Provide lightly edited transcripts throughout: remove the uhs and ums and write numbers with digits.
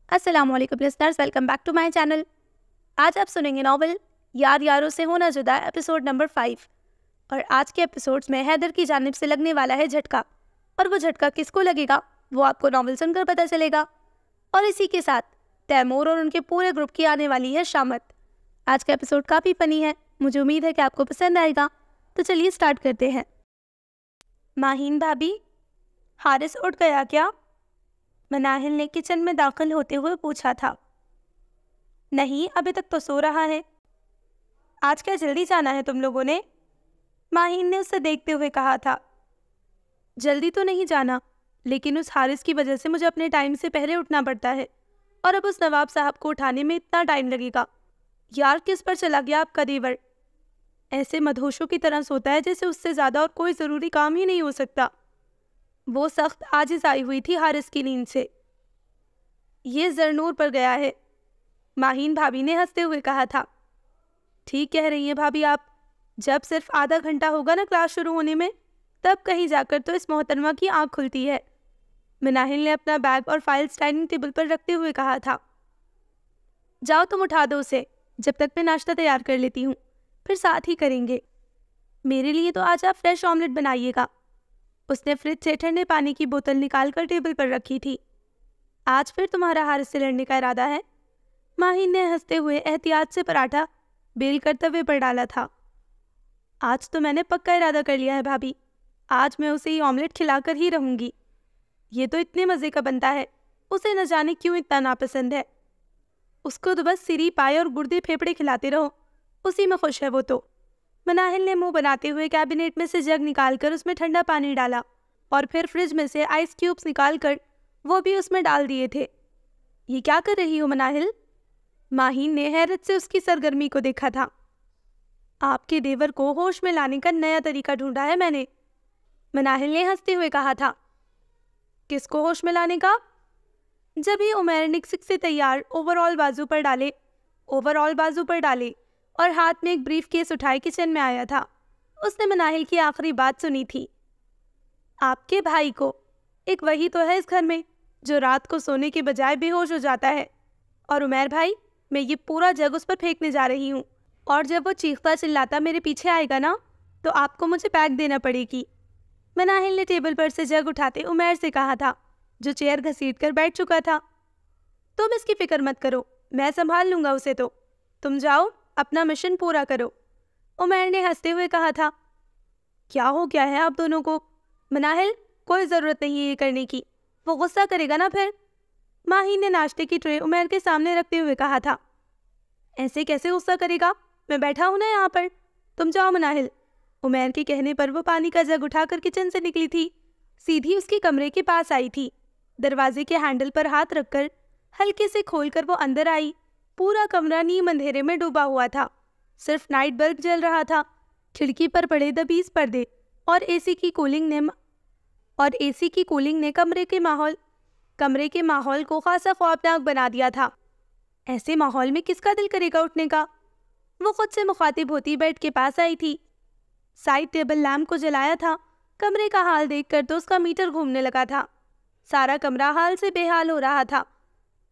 अस्सलाम वालेकुम listeners, welcome back to my channel. आज आप सुनेंगे नॉवल यार यारों से होना जुदा एपिसोड नंबर 5। और आज के एपिसोड्स में हैदर की जानिब से लगने वाला है झटका, और वो झटका किसको लगेगा वो आपको नॉवल सुनकर पता चलेगा। और इसी के साथ तैमूर और उनके पूरे ग्रुप की आने वाली है शामत। आज का एपिसोड काफ़ी फनी है, मुझे उम्मीद है कि आपको पसंद आएगा। तो चलिए स्टार्ट करते हैं। माहीन भाभी, हारिस उठ गया क्या? मनाहिल ने किचन में दाखिल होते हुए पूछा था। नहीं, अभी तक तो सो रहा है। आज क्या जल्दी जाना है तुम लोगों ने? माहीन ने उसे देखते हुए कहा था। जल्दी तो नहीं जाना, लेकिन उस हारिस की वजह से मुझे अपने टाइम से पहले उठना पड़ता है, और अब उस नवाब साहब को उठाने में इतना टाइम लगेगा। यार, किस पर चला गया आपका देवर? ऐसे मदहोशों की तरह सोता है जैसे उससे ज़्यादा और कोई ज़रूरी काम ही नहीं हो सकता। वो सख्त आजिज़ आई हुई थी हारिस की नींद से। ये जरनूर पर गया है, माहीन भाभी ने हंसते हुए कहा था। ठीक कह रही हैं भाभी आप, जब सिर्फ आधा घंटा होगा ना क्लास शुरू होने में, तब कहीं जाकर तो इस मोहतरमा की आंख खुलती है। मनाहिल ने अपना बैग और फाइल्स डाइनिंग टेबल पर रखते हुए कहा था। जाओ तुम उठा दो उसे, जब तक मैं नाश्ता तैयार कर लेती हूँ, फिर साथ ही करेंगे। मेरे लिए तो आज आप फ्रेश ऑमलेट बनाइएगा। उसने फ्रिज से ठंडे पानी की बोतल निकाल कर टेबल पर रखी थी। आज फिर तुम्हारा हारिस से लड़ने का इरादा है? माहीन ने हंसते हुए एहतियात से पराठा बेल कर तवे पर डाला था। आज तो मैंने पक्का इरादा कर लिया है भाभी, आज मैं उसे ये ऑमलेट खिलाकर ही रहूंगी। ये तो इतने मज़े का बनता है, उसे न जाने क्यों इतना नापसंद है। उसको तो बस सिरी पाए और गुर्दे फेफड़े खिलाते रहो, उसी में खुश है वो तो। मनाहिल ने मुंह बनाते हुए कैबिनेट में से जग निकालकर उसमें ठंडा पानी डाला, और फिर फ्रिज में से आइस क्यूब्स निकालकर वो भी उसमें डाल दिए थे। ये क्या कर रही हो मनाहिल? माहीन ने हैरत से उसकी सरगर्मी को देखा था। आपके देवर को होश में लाने का नया तरीका ढूंढा है मैंने, मनाहिल ने हंसते हुए कहा था। किसको होश में लाने का? जब ही उमैर निक्सिक से तैयार ओवरऑल बाजू पर डाले और हाथ में एक ब्रीफ केस उठाए किचन में आया था, उसने मनाहिल की आखिरी बात सुनी थी। आपके भाई को, एक वही तो है इस घर में जो रात को सोने के बजाय बेहोश हो जाता है। और उमैर भाई, मैं ये पूरा जग उस पर फेंकने जा रही हूँ, और जब वो चीखता चिल्लाता मेरे पीछे आएगा ना, तो आपको मुझे पैक देना पड़ेगी। मनाहिल ने टेबल पर से जग उठाते उमैर से कहा था, जो चेयर घसीट कर बैठ चुका था। तुम इसकी फिक्र मत करो, मैं संभाल लूंगा उसे, तो तुम जाओ अपना मिशन पूरा करो, उमैर ने हंसते हुए कहा था। क्या हो गया है आप दोनों को? मनाहिल, कोई ज़रूरत नहीं है ये करने की, वो गुस्सा करेगा ना फिर। माहीन ने नाश्ते की ट्रे उमैर के सामने रखते हुए कहा था। ऐसे कैसे गुस्सा करेगा, मैं बैठा हूं ना यहाँ पर, तुम जाओ मनाहिल। उमैर के कहने पर वो पानी का जग उठाकर किचन से निकली थी, सीधी उसके कमरे के पास आई थी। दरवाजे के हैंडल पर हाथ रखकर हल्के से खोलकर वो अंदर आई। पूरा कमरा नीम अंधेरे में डूबा हुआ था, सिर्फ नाइट बल्ब जल रहा था। खिड़की पर पड़े दबीज पर्दे और एसी की कूलिंग ने कमरे के माहौल को खासा खौफनाक बना दिया था। ऐसे माहौल में किसका दिल करेगा उठने का? वो खुद से मुखातिब होती बेड के पास आई थी। साइड टेबल लैम्प को जलाया था। कमरे का हाल देखकर तो उसका मीटर घूमने लगा था। सारा कमरा हाल से बेहाल हो रहा था।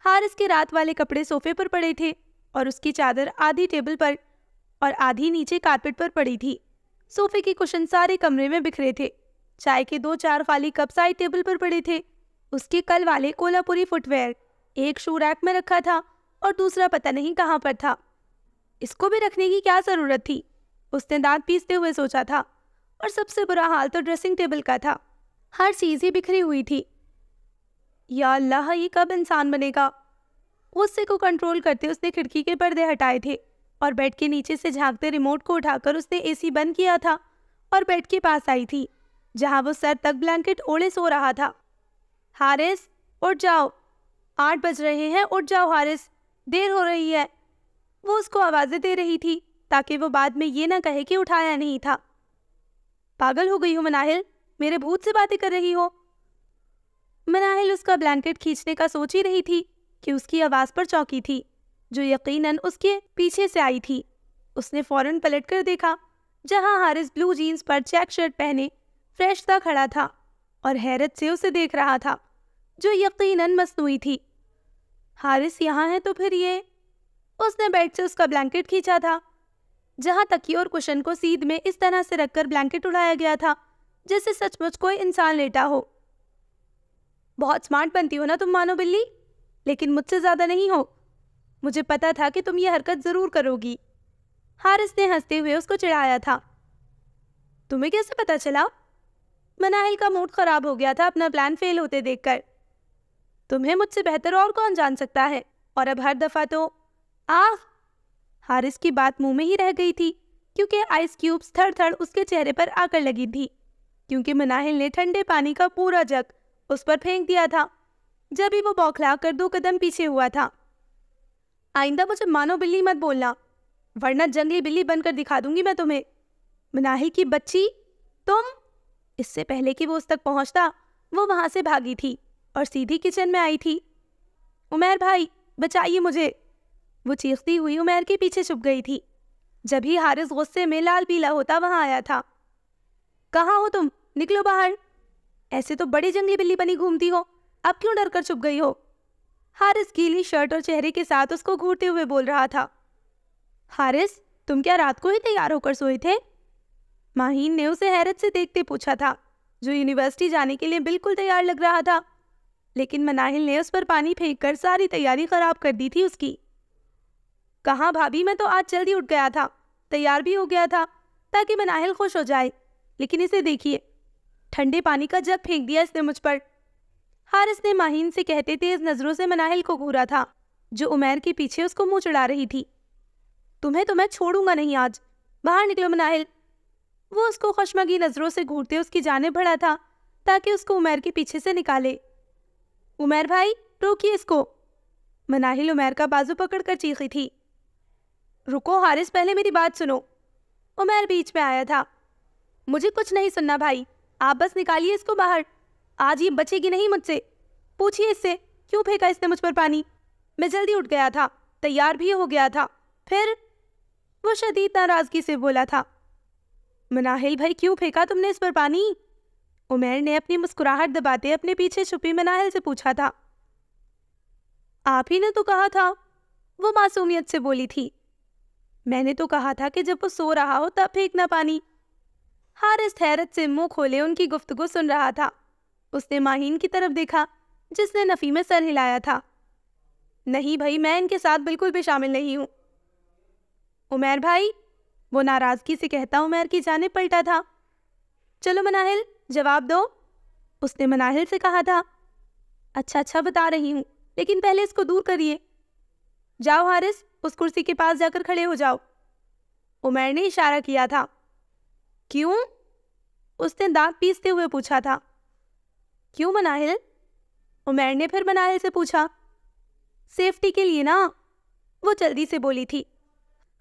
हारिस के रात वाले कपड़े सोफे पर पड़े थे, और उसकी चादर आधी टेबल पर और आधी नीचे कारपेट पर पड़ी थी। सोफे के कुशन सारे कमरे में बिखरे थे। चाय के 2-4 खाली कप साइड टेबल पर पड़े थे। उसके कल वाले कोल्हापुरी फुटवेयर एक शू रैक में रखा था, और दूसरा पता नहीं कहाँ पर था। इसको भी रखने की क्या ज़रूरत थी, उसने दांत पीसते हुए सोचा था। और सबसे बुरा हाल तो ड्रेसिंग टेबल का था, हर चीज़ ही बिखरी हुई थी। या अल्लाह, ये कब इंसान बनेगा? गुस्से को कंट्रोल करते उसने खिड़की के पर्दे हटाए थे, और बेड के नीचे से झांकते रिमोट को उठाकर उसने एसी बंद किया था और बेड के पास आई थी, जहां वो सर तक ब्लैंकेट ओढ़े सो रहा था। हारिस, उठ जाओ, 8 बज रहे हैं, उठ जाओ हारिस, देर हो रही है। वो उसको आवाज़ें दे रही थी ताकि वो बाद में ये ना कहे कि उठाया नहीं था। पागल हो गई हो मनाहिल, मेरे भूत से बातें कर रही हो? मनाहिल उसका ब्लैंकेट खींचने का सोच ही रही थी कि उसकी आवाज़ पर चौंकी थी, जो यकीनन उसके पीछे से आई थी। उसने फौरन पलट कर देखा, जहां हारिस ब्लू जीन्स पर चेक शर्ट पहने फ्रेश सा खड़ा था और हैरत से उसे देख रहा था, जो यकीनन मसनूई थी। हारिस यहाँ है तो फिर ये? उसने बेड से उसका ब्लैंकेट खींचा था, जहाँ तकिए और कुशन को सीध में इस तरह से रखकर ब्लैंकेट उड़ाया गया था जैसे सचमुच कोई इंसान लेटा हो। बहुत स्मार्ट बनती हो ना तुम मानो बिल्ली, लेकिन मुझसे ज्यादा नहीं हो। मुझे पता था कि तुम ये हरकत जरूर करोगी। हारिस ने हंसते हुए उसको चिढ़ाया था। तुम्हें कैसे पता चला? मनाहिल का मूड खराब हो गया था अपना प्लान फेल होते देखकर। तुम्हें मुझसे बेहतर और कौन जान सकता है, और अब हर दफा तो आह। हारिस की बात मुंह में ही रह गई थी क्योंकि आइस क्यूब्स थड़ थड़ उसके चेहरे पर आकर लगी थी, क्योंकि मनाहिल ने ठंडे पानी का पूरा जग उस पर फेंक दिया था जब ही वो बौखला कर 2 कदम पीछे हुआ था। आइंदा मुझे मानो बिल्ली मत बोलना, वरना जंगली बिल्ली बनकर दिखा दूंगी मैं तुम्हें। मनाहिल की बच्ची तुम। इससे पहले कि वो उस तक पहुंचता, वो वहां से भागी थी और सीधी किचन में आई थी। उमैर भाई बचाइए मुझे, वो चीखती हुई उमैर के पीछे छुप गई थी। जब ही हारिस गुस्से में लाल पीला होता वहां आया था। कहाँ हो तुम? निकलो बाहर। ऐसे तो बड़ी जंगली बिल्ली बनी घूमती हो, अब क्यों डर कर छुप गई हो? हारिस गीली शर्ट और चेहरे के साथ उसको घूरते हुए बोल रहा था। हारिस, तुम क्या रात को ही तैयार होकर सोए थे? माहीन ने उसे हैरत से देखते पूछा था, जो यूनिवर्सिटी जाने के लिए बिल्कुल तैयार लग रहा था। लेकिन मनाहिल ने उस पर पानी फेंककर सारी तैयारी खराब कर दी थी उसकी। कहाँ भाभी, मैं तो आज जल्दी उठ गया था, तैयार भी हो गया था ताकि मनाहिल खुश हो जाए। लेकिन इसे देखिए, ठंडे पानी का जग फेंक दिया इसने मुझ पर। हारिस ने माहीन से कहते तेज नजरों से मनाहिल को घूरा था, जो उमैर के पीछे उसको मुंह चढ़ा रही थी। तुम्हें तो मैं छोड़ूंगा नहीं आज, बाहर निकलो मनाहिल। वो उसको खुशमगी नजरों से घूरते उसकी जाने बढ़ा था ताकि उसको उमैर के पीछे से निकाले। उमैर भाई रोकिए इसको। मनाहिल उमैर का बाजू पकड़कर चीखी थी। रुको हारिस, पहले मेरी बात सुनो। उमैर बीच में आया था। मुझे कुछ नहीं सुनना भाई, आप बस निकालिए इसको बाहर। आज ये बचेगी नहीं मुझसे। पूछिए इससे क्यों फेंका इसने मुझ पर पानी। मैं जल्दी उठ गया था, तैयार भी हो गया था। फिर वो शदीद नाराजगी से बोला था। मनाहिल भाई, क्यों फेंका तुमने इस पर पानी? उमैर ने अपनी मुस्कुराहट दबाते अपने पीछे छुपी मनाहिल से पूछा था। आप ही ने तो कहा था, वो मासूमियत से बोली थी। मैंने तो कहा था कि जब वो सो रहा हो तब फेंकना पानी। हारिस हैरत से मुंह खोले उनकी गुफ्तगू सुन रहा था। उसने माहीन की तरफ देखा, जिसने नफी में सर हिलाया था। नहीं भाई, मैं इनके साथ बिल्कुल भी शामिल नहीं हूं। उमैर भाई, वो नाराजगी से कहता उमैर की जानिब पलटा था। चलो मनाहिल, जवाब दो, उसने मनाहिल से कहा था। अच्छा बता रही हूं, लेकिन पहले इसको दूर करिए। जाओ हारिस, उस कुर्सी के पास जाकर खड़े हो जाओ। उमैर ने इशारा किया था। क्यों? उसने दांत पीसते हुए पूछा था। क्यों मनाहिल? उमैर ने फिर मनाहिल से पूछा। सेफ्टी के लिए ना, वो जल्दी से बोली थी।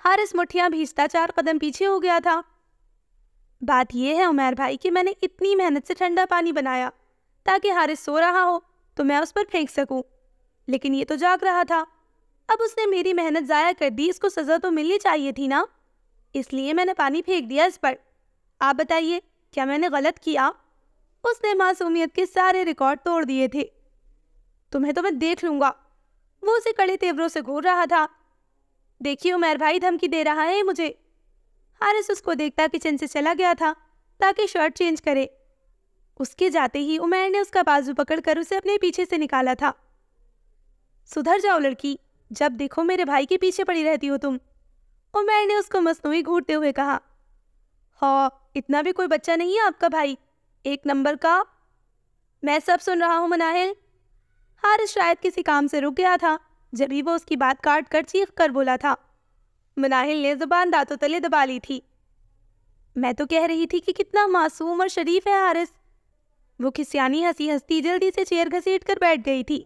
हारिस मुठ्ठियां भींचता 4 कदम पीछे हो गया था। बात यह है उमैर भाई कि मैंने इतनी मेहनत से ठंडा पानी बनाया ताकि हारिस सो रहा हो तो मैं उस पर फेंक सकूं, लेकिन ये तो जाग रहा था। अब उसने मेरी मेहनत जाया कर दी, इसको सजा तो मिलनी चाहिए थी ना, इसलिए मैंने पानी फेंक दिया इस पर। आप बताइए, क्या मैंने गलत किया? उसने मासूमियत के सारे रिकॉर्ड तोड़ दिए थे। तुम्हें तो मैं देख लूंगा, वो उसे कड़े तेवरों से घूर रहा था। देखिए उमैर भाई, धमकी दे रहा है मुझे। हारिस उसको देखता किचन से चला गया था ताकि शर्ट चेंज करे। उसके जाते ही उमैर ने उसका बाजू पकड़कर उसे अपने पीछे से निकाला था। सुधर जाओ लड़की, जब देखो मेरे भाई के पीछे पड़ी रहती हो तुम, उमैर ने उसको मसनूई घूरते हुए कहा। हाँ, इतना भी कोई बच्चा नहीं है आपका भाई, 1 नंबर का। मैं सब सुन रहा हूँ मनाहिल। हारिस शायद किसी काम से रुक गया था, जब ही वो उसकी बात काट कर चीख कर बोला था। मनाहिल ने जुबान दांतों तले दबा ली थी। मैं तो कह रही थी कि कितना मासूम और शरीफ है हारिस। वो खिसियानी हंसी हंसती जल्दी से चेयर घसीट कर बैठ गई थी।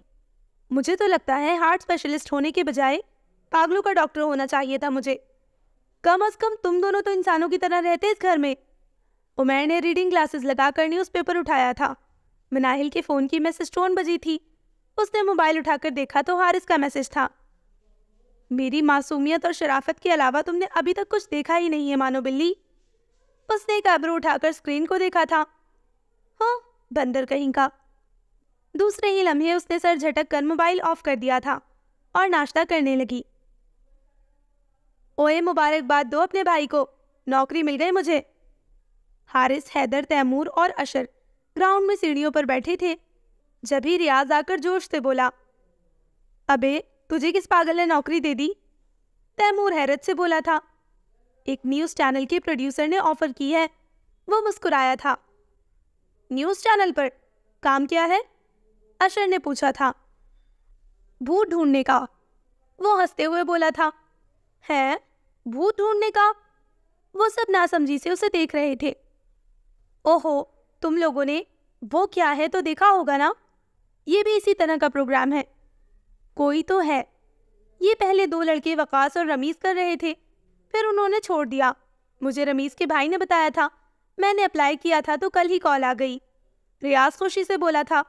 मुझे तो लगता है हार्ट स्पेशलिस्ट होने के बजाय पागलों का डॉक्टर होना चाहिए था मुझे। कम अज कम तुम दोनों तो इंसानों की तरह रहते इस घर में। उमैर ने रीडिंग ग्लासेस लगाकर न्यूज़पेपर उठाया था। मनाहिल के फ़ोन की मैसेज टोन बजी थी। उसने मोबाइल उठाकर देखा तो हारिस का मैसेज था। मेरी मासूमियत और शराफत के अलावा तुमने अभी तक कुछ देखा ही नहीं है मानो बिल्ली। उसने एक आबरू उठाकर स्क्रीन को देखा था। हाँ, बंदर कहीं का। दूसरे ही लम्हे उसने सर झटक कर मोबाइल ऑफ कर दिया था और नाश्ता करने लगी। ओए मुबारकबाद दो अपने भाई को, नौकरी मिल गई मुझे। हारिस, हैदर, तैमूर और अशर ग्राउंड में सीढ़ियों पर बैठे थे। जब ही रियाज आकर जोश से बोला, अबे तुझे किस पागल ने नौकरी दे दी? तैमूर हैरत से बोला था, एक न्यूज़ चैनल के प्रोड्यूसर ने ऑफर की है। वो मुस्कुराया था। न्यूज़ चैनल पर काम क्या है? अशर ने पूछा था। भूत ढूंढने का, वो हंसते हुए बोला था। है भूत ढूंढने का? वो सब नासमझी से उसे देख रहे थे। ओहो, तुम लोगों ने वो क्या है तो देखा होगा ना? ये भी इसी तरह का प्रोग्राम है। कोई तो है। ये पहले 2 लड़के वकास और रमीज कर रहे थे, फिर उन्होंने छोड़ दिया। मुझे रमीज के भाई ने बताया था। मैंने अप्लाई किया था तो कल ही कॉल आ गई। रियाज खुशी से बोला था।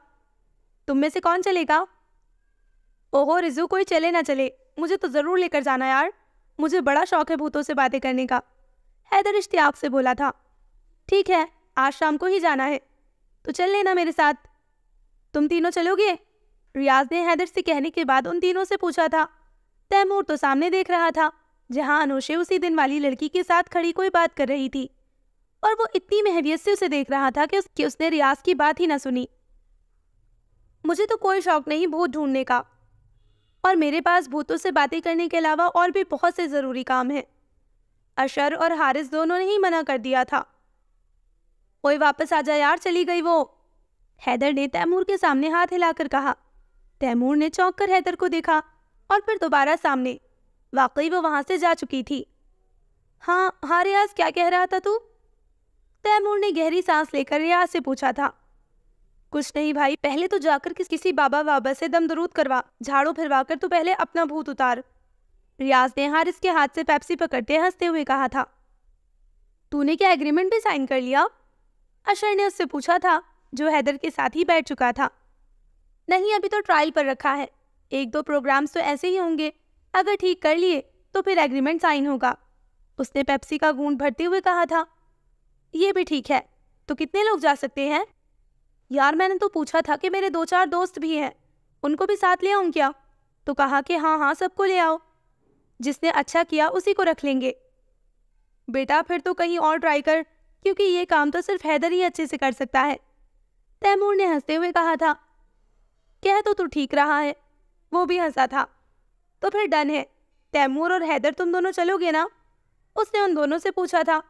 तुम में से कौन चलेगा? ओहो रिजू, कोई चले ना चले, मुझे तो ज़रूर लेकर जाना यार। मुझे बड़ा शौक है भूतों से बातें करने का। हैदर इश्तियाक से बोला था। ठीक है, आज शाम को ही जाना है, तो चल लेना मेरे साथ। तुम तीनों चलोगे? रियाज ने हैदर से कहने के बाद उन तीनों से पूछा था। तैमूर तो सामने देख रहा था, जहां अनोशे उसी दिन वाली लड़की के साथ खड़ी कोई बात कर रही थी, और वो इतनी महवियत से उसे देख रहा था कि उसने रियाज की बात ही ना सुनी। मुझे तो कोई शौक नहीं भूत ढूंढने का, और मेरे पास भूतों से बातें करने के अलावा और भी बहुत से ज़रूरी काम हैं। अशर और हारिस दोनों ने ही मना कर दिया था। कोई वापस आ जा यार, चली गई वो, हैदर ने तैमूर के सामने हाथ हिलाकर कहा। तैमूर ने चौंक कर हैदर को देखा और फिर दोबारा सामने। वाकई वो वहां से जा चुकी थी। हाँ रियाज, क्या कह रहा था तू? तैमूर ने गहरी सांस लेकर रियाज से पूछा था। कुछ नहीं भाई, पहले तो जाकर किसी बाबा से दम दरूद करवा, झाड़ू फिरवा कर तो पहले अपना भूत उतार। रियाज ने हारिस के हाथ से पेप्सी पकड़ते हंसते हुए कहा था। तूने क्या एग्रीमेंट भी साइन कर लिया? अशर ने उससे पूछा था, जो हैदर के साथ ही बैठ चुका था। नहीं, अभी तो ट्रायल पर रखा है। 1-2 प्रोग्राम्स तो ऐसे ही होंगे, अगर ठीक कर लिए तो फिर एग्रीमेंट साइन होगा। उसने पेप्सी का घूंट भरते हुए कहा था। ये भी ठीक है, तो कितने लोग जा सकते हैं? यार मैंने तो पूछा था कि मेरे 2-4 दोस्त भी हैं, उनको भी साथ ले आऊं क्या? तो कहा कि हाँ सबको ले आओ, जिसने अच्छा किया उसी को रख लेंगे। बेटा फिर तो कहीं और ट्राई कर, क्योंकि ये काम तो सिर्फ हैदर ही अच्छे से कर सकता है, तैमूर ने हंसते हुए कहा था। कह तो तू ठीक रहा है, वो भी हंसा था। तो फिर डन है, तैमूर और हैदर तुम दोनों चलोगे ना? उसने उन दोनों से पूछा था।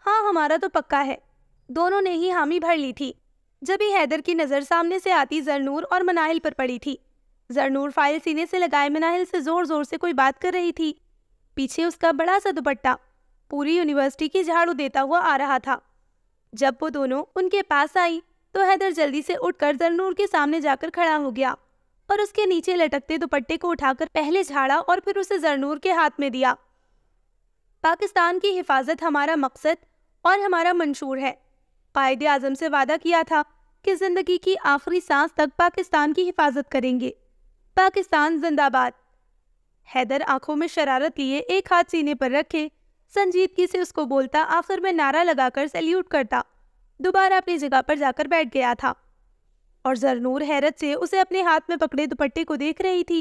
हाँ हमारा तो पक्का है, दोनों ने ही हामी भर ली थी। जब ही हैदर की नज़र सामने से आती जरनूर और मनाहिल पर पड़ी थी। जरनूर फाइल सीने से लगाए मनाहिल से जोर जोर से कोई बात कर रही थी। पीछे उसका बड़ा सा दुपट्टा पूरी यूनिवर्सिटी की झाड़ू देता हुआ आ रहा था। जब वो दोनों उनके पास आई तो हैदर जल्दी से उठकर जरनूर के सामने जाकर खड़ा हो गया और उसके नीचे लटकते दुपट्टे को उठाकर पहले झाड़ा और फिर उसे जरनूर के हाथ में दिया। पाकिस्तान की हिफाजत हमारा मकसद और हमारा मंशूर है। कायदे आजम से वादा किया था कि जिंदगी की आखिरी सांस तक पाकिस्तान की हिफाजत करेंगे। पाकिस्तान जिंदाबाद। हैदर आंखों में शरारत लिए एक हाथ सीने पर रखे संजीदगी से उसको बोलता, आखिर में नारा लगाकर सैल्यूट करता दोबारा अपनी जगह पर जाकर बैठ गया था। और जरनूर हैरत से उसे अपने हाथ में पकड़े दुपट्टे को देख रही थी।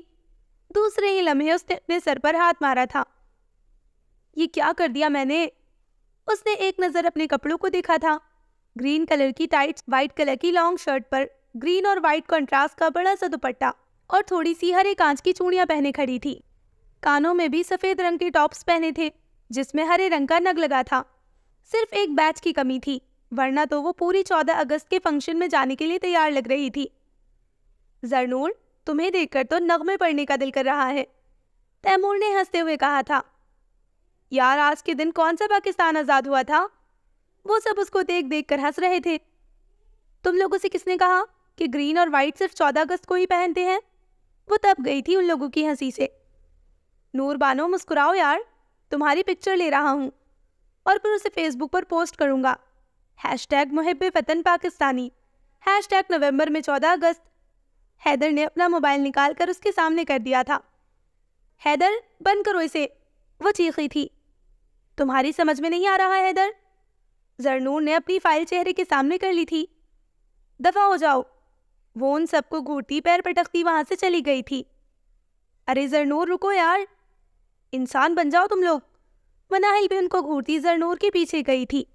दूसरे ही लम्हे उसने अपने सर पर हाथ मारा था। ये क्या कर दिया मैंने? उसने एक नज़र अपने कपड़ों को देखा था। ग्रीन कलर की टाइट्स, वाइट कलर की लॉन्ग शर्ट पर ग्रीन और वाइट कंट्रास्ट का बड़ा सा दुपट्टा और थोड़ी सी हरे कांच की चूड़ियां पहने खड़ी थी। कानों में भी सफ़ेद रंग के टॉप्स पहने थे जिसमें हरे रंग का नग लगा था। सिर्फ एक बैच की कमी थी, वरना तो वो पूरी 14 अगस्त के फंक्शन में जाने के लिए तैयार लग रही थी। जरनूर, तुम्हें देखकर तो नगमे पढ़ने का दिल कर रहा है, तैमूर ने हंसते हुए कहा था। यार आज के दिन कौन सा पाकिस्तान आज़ाद हुआ था? वो सब उसको देख देख कर हंस रहे थे। तुम लोगों से किसने कहा कि ग्रीन और वाइट सिर्फ 14 अगस्त को ही पहनते हैं? वो तब गई थी उन लोगों की हंसी से। नूर बानो मुस्कुराओ यार, तुम्हारी पिक्चर ले रहा हूँ और फिर उसे फेसबुक पर पोस्ट करूँगा। #मुहिब्बे वतन पाकिस्तानी, #नवंबर में 14 अगस्त। हैदर ने अपना मोबाइल निकाल कर उसके सामने कर दिया था। हैदर बंद करो इसे, वो चीखी थी। तुम्हारी समझ में नहीं आ रहा हैदर? जरनूर ने अपनी फाइल चेहरे के सामने कर ली थी। दफा हो जाओ। वो उन सबको घूरती पैर पटकती वहां से चली गई थी। अरे जरनूर रुको यार, इंसान बन जाओ तुम लोग। मनाहिल भी उनको घूरती जरनूर के पीछे गई थी।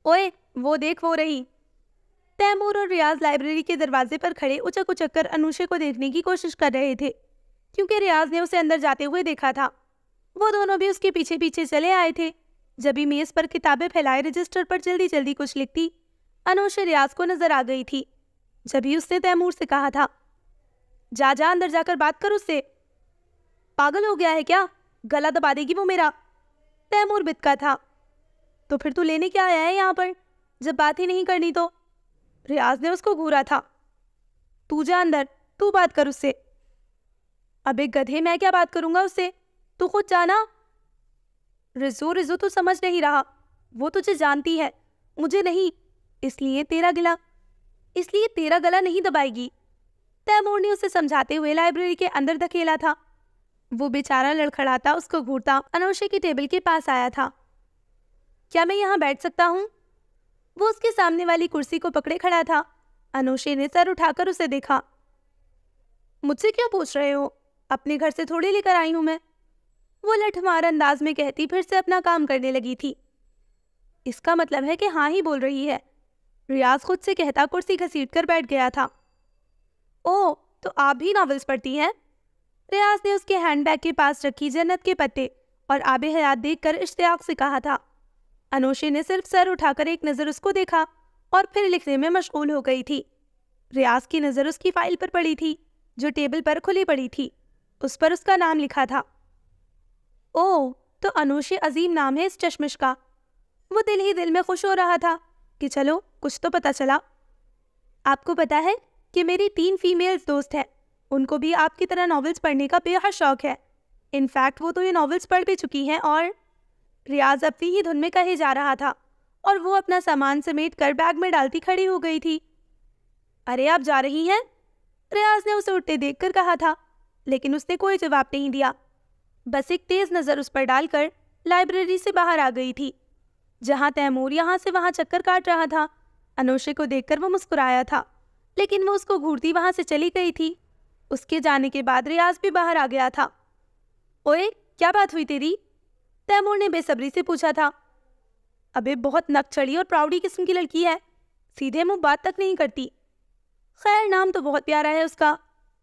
ओए वो देख वो रही। तैमूर और रियाज लाइब्रेरी के दरवाजे पर खड़े उचक उचक कर अनुषे को देखने की कोशिश कर रहे थे, क्योंकि रियाज ने उसे अंदर जाते हुए देखा था। वो दोनों भी उसके पीछे पीछे चले आए थे। जब भी मेज पर किताबें फैलाए रजिस्टर पर जल्दी जल्दी कुछ लिखती, अनुषे रियाज को नजर आ गई थी। जब भी उसने तैमूर से कहा था, जा जा अंदर जाकर बात कर उससे। पागल हो गया है क्या, गला दबा देगी वो मेरा। तैमूर बितका था। तो फिर तू लेने क्या आया है यहाँ पर, जब बात ही नहीं करनी तो। रियाज ने उसको घूरा था। तू जा अंदर, तू बात कर उससे। अबे गधे, मैं क्या बात करूंगा उससे, तू खुद जाना। रिजू रिजू तू समझ नहीं रहा, वो तुझे जानती है, मुझे नहीं, इसलिए तेरा गला नहीं दबाएगी। तैमूर ने उसे समझाते हुए लाइब्रेरी के अंदर धकेला था। वो बेचारा लड़खड़ाता उसको घूरता अनुषे की टेबल के पास आया था। क्या मैं यहाँ बैठ सकता हूँ? वो उसके सामने वाली कुर्सी को पकड़े खड़ा था। अनुषे ने सर उठाकर उसे देखा। मुझसे क्यों पूछ रहे हो, अपने घर से थोड़ी लेकर आई हूं मैं। वो लठमार अंदाज में कहती फिर से अपना काम करने लगी थी। इसका मतलब है कि हाँ ही बोल रही है, रियाज खुद से कहता कुर्सी घसीट कर बैठ गया था। ओह, तो आप भी नॉवेल्स पढ़ती हैं? रियाज ने उसके हैंडबैग के पास रखी जन्नत के पत्ते और आबे हयात देखकर इश्तियाक से कहा था। अनुषे ने सिर्फ सर उठाकर एक नज़र उसको देखा और फिर लिखने में मशगूल हो गई थी। रियाज की नज़र उसकी फाइल पर पड़ी थी जो टेबल पर खुली पड़ी थी। उस पर उसका नाम लिखा था। ओह, तो अनुषे अजीम नाम है इस चश्मिश का। वो दिल ही दिल में खुश हो रहा था कि चलो कुछ तो पता चला। आपको पता है कि मेरी 3 फीमेल्स दोस्त हैं, उनको भी आपकी तरह नॉवेल्स पढ़ने का बेहद शौक है। इनफैक्ट वो तो ये नॉवेल्स पढ़ भी चुकी हैं। और रियाज अपनी ही धुन में कहे जा रहा था और वो अपना सामान समेट कर बैग में डालती खड़ी हो गई थी। अरे आप जा रही हैं? रियाज ने उसे उठते देखकर कहा था, लेकिन उसने कोई जवाब नहीं दिया, बस एक तेज नज़र उस पर डालकर लाइब्रेरी से बाहर आ गई थी, जहां तैमूर यहाँ से वहां चक्कर काट रहा था। अनुषे को देखकर वो मुस्कुराया था, लेकिन वो उसको घूरती वहां से चली गई थी। उसके जाने के बाद रियाज भी बाहर आ गया था। ओए, क्या बात हुई तेरी? तैमूर ने बेसब्री से पूछा था। अबे बहुत नक चढ़ी और प्राउडी किस्म की लड़की है, सीधे मुंह बात तक नहीं करती। खैर, नाम तो बहुत प्यारा है उसका,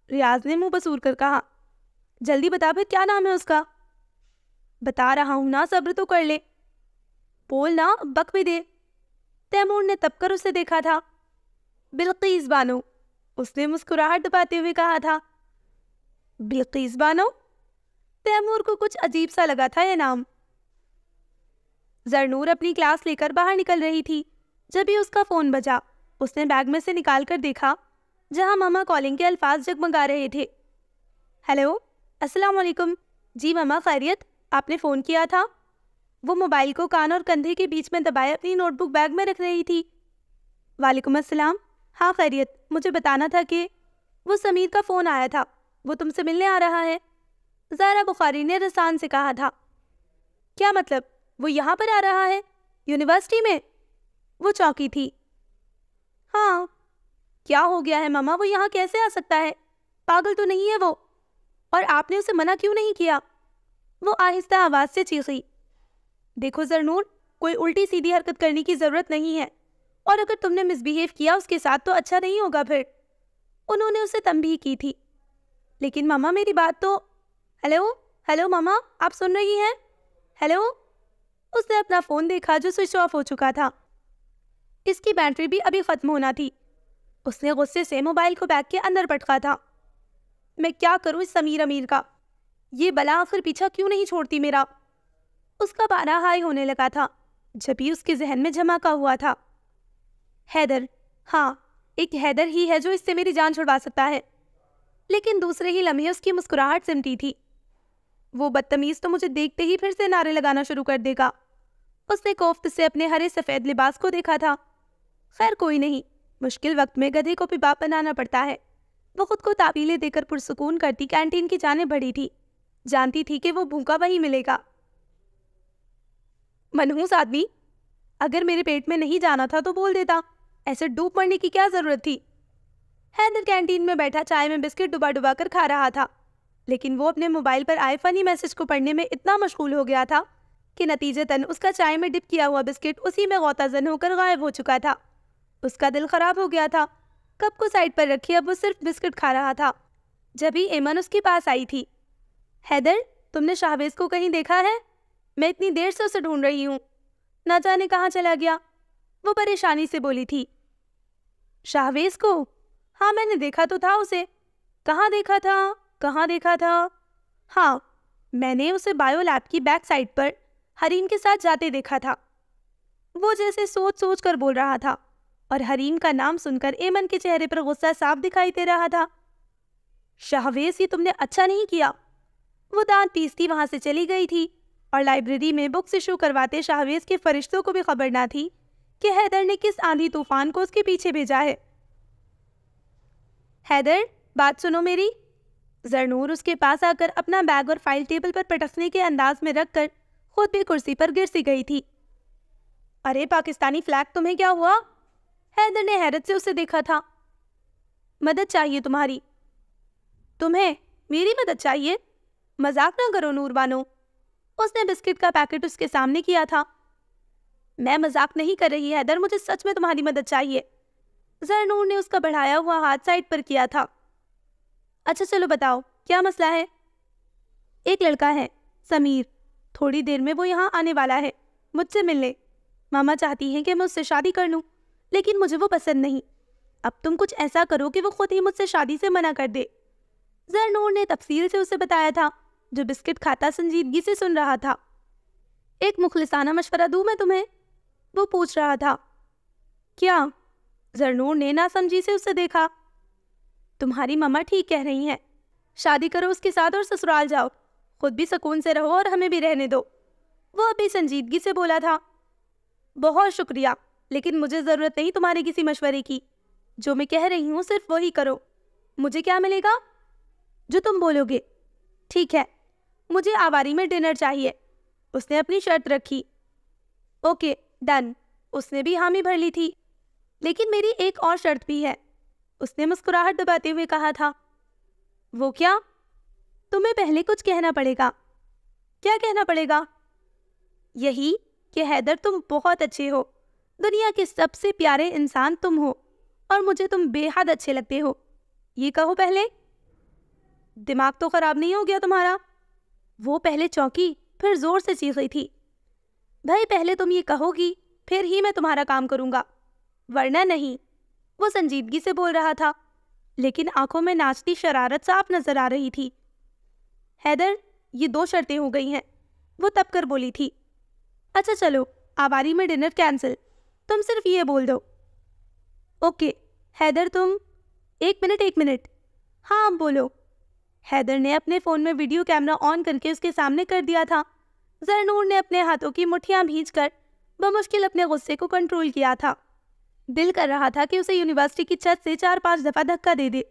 रियाज ने मुंह बसूर कर कहा। जल्दी बता फिर, क्या नाम है उसका? बता रहा हूं ना, सब्र तो कर ले। बोल ना, बक भी दे। तैमूर ने तब कर उसे देखा था। बिल्कीस बानो, उसने मुस्कुराहट दबाते हुए कहा था। बिल्कीस बानो? तैमूर को कुछ अजीब सा लगा था यह नाम। जरनूर अपनी क्लास लेकर बाहर निकल रही थी, जब ही उसका फोन बजा। उसने बैग में से निकाल कर देखा, जहां मामा कॉलिंग के अल्फाज जगमगा रहे थे। हेलो, अस्सलाम वालेकुम। जी मामा, खैरियत? आपने फ़ोन किया था? वो मोबाइल को कान और कंधे के बीच में दबाए अपनी नोटबुक बैग में रख रही थी। वालेकुम अस्सलाम। हाँ खैरियत, मुझे बताना था कि वो समीर का फ़ोन आया था, वो तुमसे मिलने आ रहा है। ज़ारा बुखारी ने रसान से कहा था। क्या मतलब, वो यहाँ पर आ रहा है, यूनिवर्सिटी में? वो चौंकी थी। हाँ। क्या हो गया है मामा, वो यहाँ कैसे आ सकता है? पागल तो नहीं है वो? और आपने उसे मना क्यों नहीं किया? वो आहिस्ता आवाज़ से चीखी। देखो जरनूर, कोई उल्टी सीधी हरकत करने की ज़रूरत नहीं है, और अगर तुमने मिसबिहेव किया उसके साथ तो अच्छा नहीं होगा फिर। उन्होंने उसे तंबीह की थी। लेकिन मामा मेरी बात तो। हेलो हेलो मामा, आप सुन रही हैं? हेलो। उसने अपना फ़ोन देखा जो स्विच ऑफ हो चुका था। इसकी बैटरी भी अभी ख़त्म होना थी। उसने गुस्से से मोबाइल को बैग के अंदर पटका था। मैं क्या करूं इस समीर अमीर का, ये बला आखिर पीछा क्यों नहीं छोड़ती मेरा। उसका पारा हाई होने लगा था जब ही उसके जहन में झमाका हुआ था। हैदर, हाँ, एक हैदर ही है जो इससे मेरी जान छुड़वा सकता है। लेकिन दूसरे ही लम्हे उसकी मुस्कुराहट सिमटी थी। वो बदतमीज तो मुझे देखते ही फिर से नारे लगाना शुरू कर देगा। उसने कोफ्त से अपने हरे सफ़ेद लिबास को देखा था। खैर कोई नहीं, मुश्किल वक्त में गधे को भी बाप बनाना पड़ता है। वो खुद को ताबीलें देकर पुरसुकून करती कैंटीन की जाने बढ़ी थी। जानती थी कि वो भूखा वहीं मिलेगा। मनहूस आदमी, अगर मेरे पेट में नहीं जाना था तो बोल देता, ऐसे डूब मरने की क्या जरूरत थी। हैदर कैंटीन में बैठा चाय में बिस्किट डुबा डुबा कर खा रहा था, लेकिन वो अपने मोबाइल पर आए फनी मैसेज को पढ़ने में इतना मशगूल हो गया था कि नतीजतन उसका चाय में डिप किया हुआ बिस्किट उसी में गौताजन होकर गायब हो चुका था। उसका दिल खराब हो गया था। कप को साइड पर रखे अब वो सिर्फ बिस्किट खा रहा था। जब ही एमन उसके पास आई थी। हैदर, तुमने शाहवेज को कहीं देखा है? मैं इतनी देर से उसे ढूंढ रही हूँ, ना जाने कहाँ चला गया, वो परेशानी से बोली थी। शाहवेज को? हाँ, मैंने देखा तो था उसे। कहाँ देखा था? कहाँ देखा था? हाँ, मैंने उसे बायो लैब की बैक साइड पर हरीम के साथ जाते देखा था। वो जैसे सोच सोच कर बोल रहा था और हरीम का नाम सुनकर एमन के चेहरे पर गुस्सा साफ दिखाई दे रहा था। शाहवेज, ये तुमने अच्छा नहीं किया। वो दांत पीसती वहां से चली गई थी और लाइब्रेरी में बुक्स इशू करवाते शाहवेज के फरिश्तों को भी खबर ना थी कि हैदर ने किस आंधी तूफान को उसके पीछे भेजा है। हैदर, बात सुनो मेरी। जरनूर उसके पास आकर अपना बैग और फाइल टेबल पर पटकने के अंदाज में रखकर खुद भी कुर्सी पर गिर सी गई थी। अरे पाकिस्तानी फ्लैग, तुम्हें क्या हुआ? हैदर ने हैरत से उसे देखा था। मदद चाहिए तुम्हारी। तुम्हें मेरी मदद चाहिए? मजाक ना करो नूर बानो। उसने बिस्किट का पैकेट उसके सामने किया था। मैं मजाक नहीं कर रही हैदर, मुझे सच में तुम्हारी मदद चाहिए। जरनूर ने उसका बढ़ाया हुआ हाथ साइड पर किया था। अच्छा चलो बताओ, क्या मसला है? एक लड़का है, समीर। थोड़ी देर में वो यहाँ आने वाला है मुझसे मिलने। मामा चाहती हैं कि मैं उससे शादी कर लूँ, लेकिन मुझे वो पसंद नहीं। अब तुम कुछ ऐसा करो कि वो खुद ही मुझसे शादी से मना कर दे। जरनूर ने तफसील से उसे बताया था, जो बिस्किट खाता संजीदगी से सुन रहा था। एक मुखलिसाना मशवरा दूं मैं तुम्हें? वो पूछ रहा था। क्या? जरनूर ने नासमझी से उसे देखा। तुम्हारी मम्मा ठीक कह रही हैं, शादी करो उसके साथ और ससुराल जाओ, खुद भी सुकून से रहो और हमें भी रहने दो। वो अभी संजीदगी से बोला था। बहुत शुक्रिया, लेकिन मुझे ज़रूरत नहीं तुम्हारे किसी मशवरे की। जो मैं कह रही हूँ सिर्फ वही करो। मुझे क्या मिलेगा? जो तुम बोलोगे। ठीक है, मुझे आवारी में डिनर चाहिए। उसने अपनी शर्त रखी। Okay done. उसने भी हामी भर ली थी। लेकिन मेरी एक और शर्त भी है, उसने मुस्कुराहट दबाते हुए कहा था। वो क्या? तुम्हें पहले कुछ कहना पड़ेगा। क्या कहना पड़ेगा? यही कि हैदर, तुम बहुत अच्छे हो। दुनिया के सबसे प्यारे इंसान तुम हो और मुझे तुम बेहद अच्छे लगते हो। ये कहो पहले। दिमाग तो खराब नहीं हो गया तुम्हारा? वो पहले चौंकी, फिर जोर से चीखी थी। भाई, पहले तुम ये कहोगी, फिर ही मैं तुम्हारा काम करूंगा, वरना नहीं। वो संजीदगी से बोल रहा था, लेकिन आंखों में नाचती शरारत साफ नजर आ रही थी। हैदर, ये 2 शर्तें हो गई हैं, वो तब कर बोली थी। अच्छा चलो, आवारी में डिनर कैंसिल। तुम सिर्फ ये बोल दो। ओके। हैदर तुम। एक मिनट। हाँ बोलो। हैदर ने अपने फ़ोन में वीडियो कैमरा ऑन करके उसके सामने कर दिया था। जरनूर ने अपने हाथों की मुट्ठियां भींचकर बमुश्किल अपने गुस्से को कंट्रोल किया था। दिल कर रहा था कि उसे यूनिवर्सिटी की छत से 4-5 दफ़ा धक्का दे दे,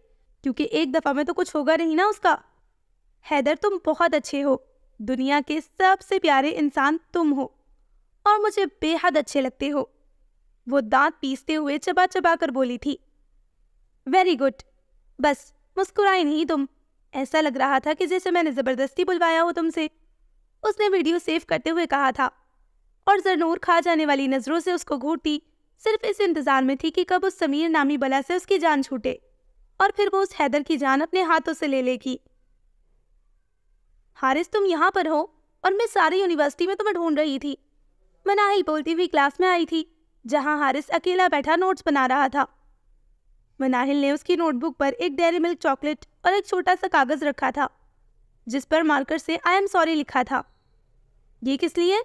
क्योंकि एक दफ़ा में तो कुछ होगा नहीं ना उसका। हैदर, तुम बहुत अच्छे हो। दुनिया के सबसे प्यारे इंसान तुम हो और मुझे बेहद अच्छे लगते हो। वो दांत पीसते हुए चबा चबा कर बोली थी। Very good. बस मुस्कुराई नहीं तुम। ऐसा लग रहा था कि जैसे मैंने ज़बरदस्ती बुलवाया हो तुमसे। उसने वीडियो सेव करते हुए कहा था और जरनूर खा जाने वाली नज़रों से उसको घूरती सिर्फ इस इंतज़ार में थी कि कब उस समीर नामी बला से उसकी जान छूटे और फिर वो उस हैदर की जान अपने हाथों से ले लेगी। हारिस, तुम यहाँ पर हो और मैं सारी यूनिवर्सिटी में तुम्हें ढूंढ रही थी। मनाहिल बोलती हुई क्लास में आई थी, जहाँ हारिस अकेला बैठा नोट्स बना रहा था। मनाहिल ने उसकी नोटबुक पर एक डेयरी मिल्क चॉकलेट और एक छोटा सा कागज रखा था, जिस पर मार्कर से आई एम सॉरी लिखा था। ये किस लिए?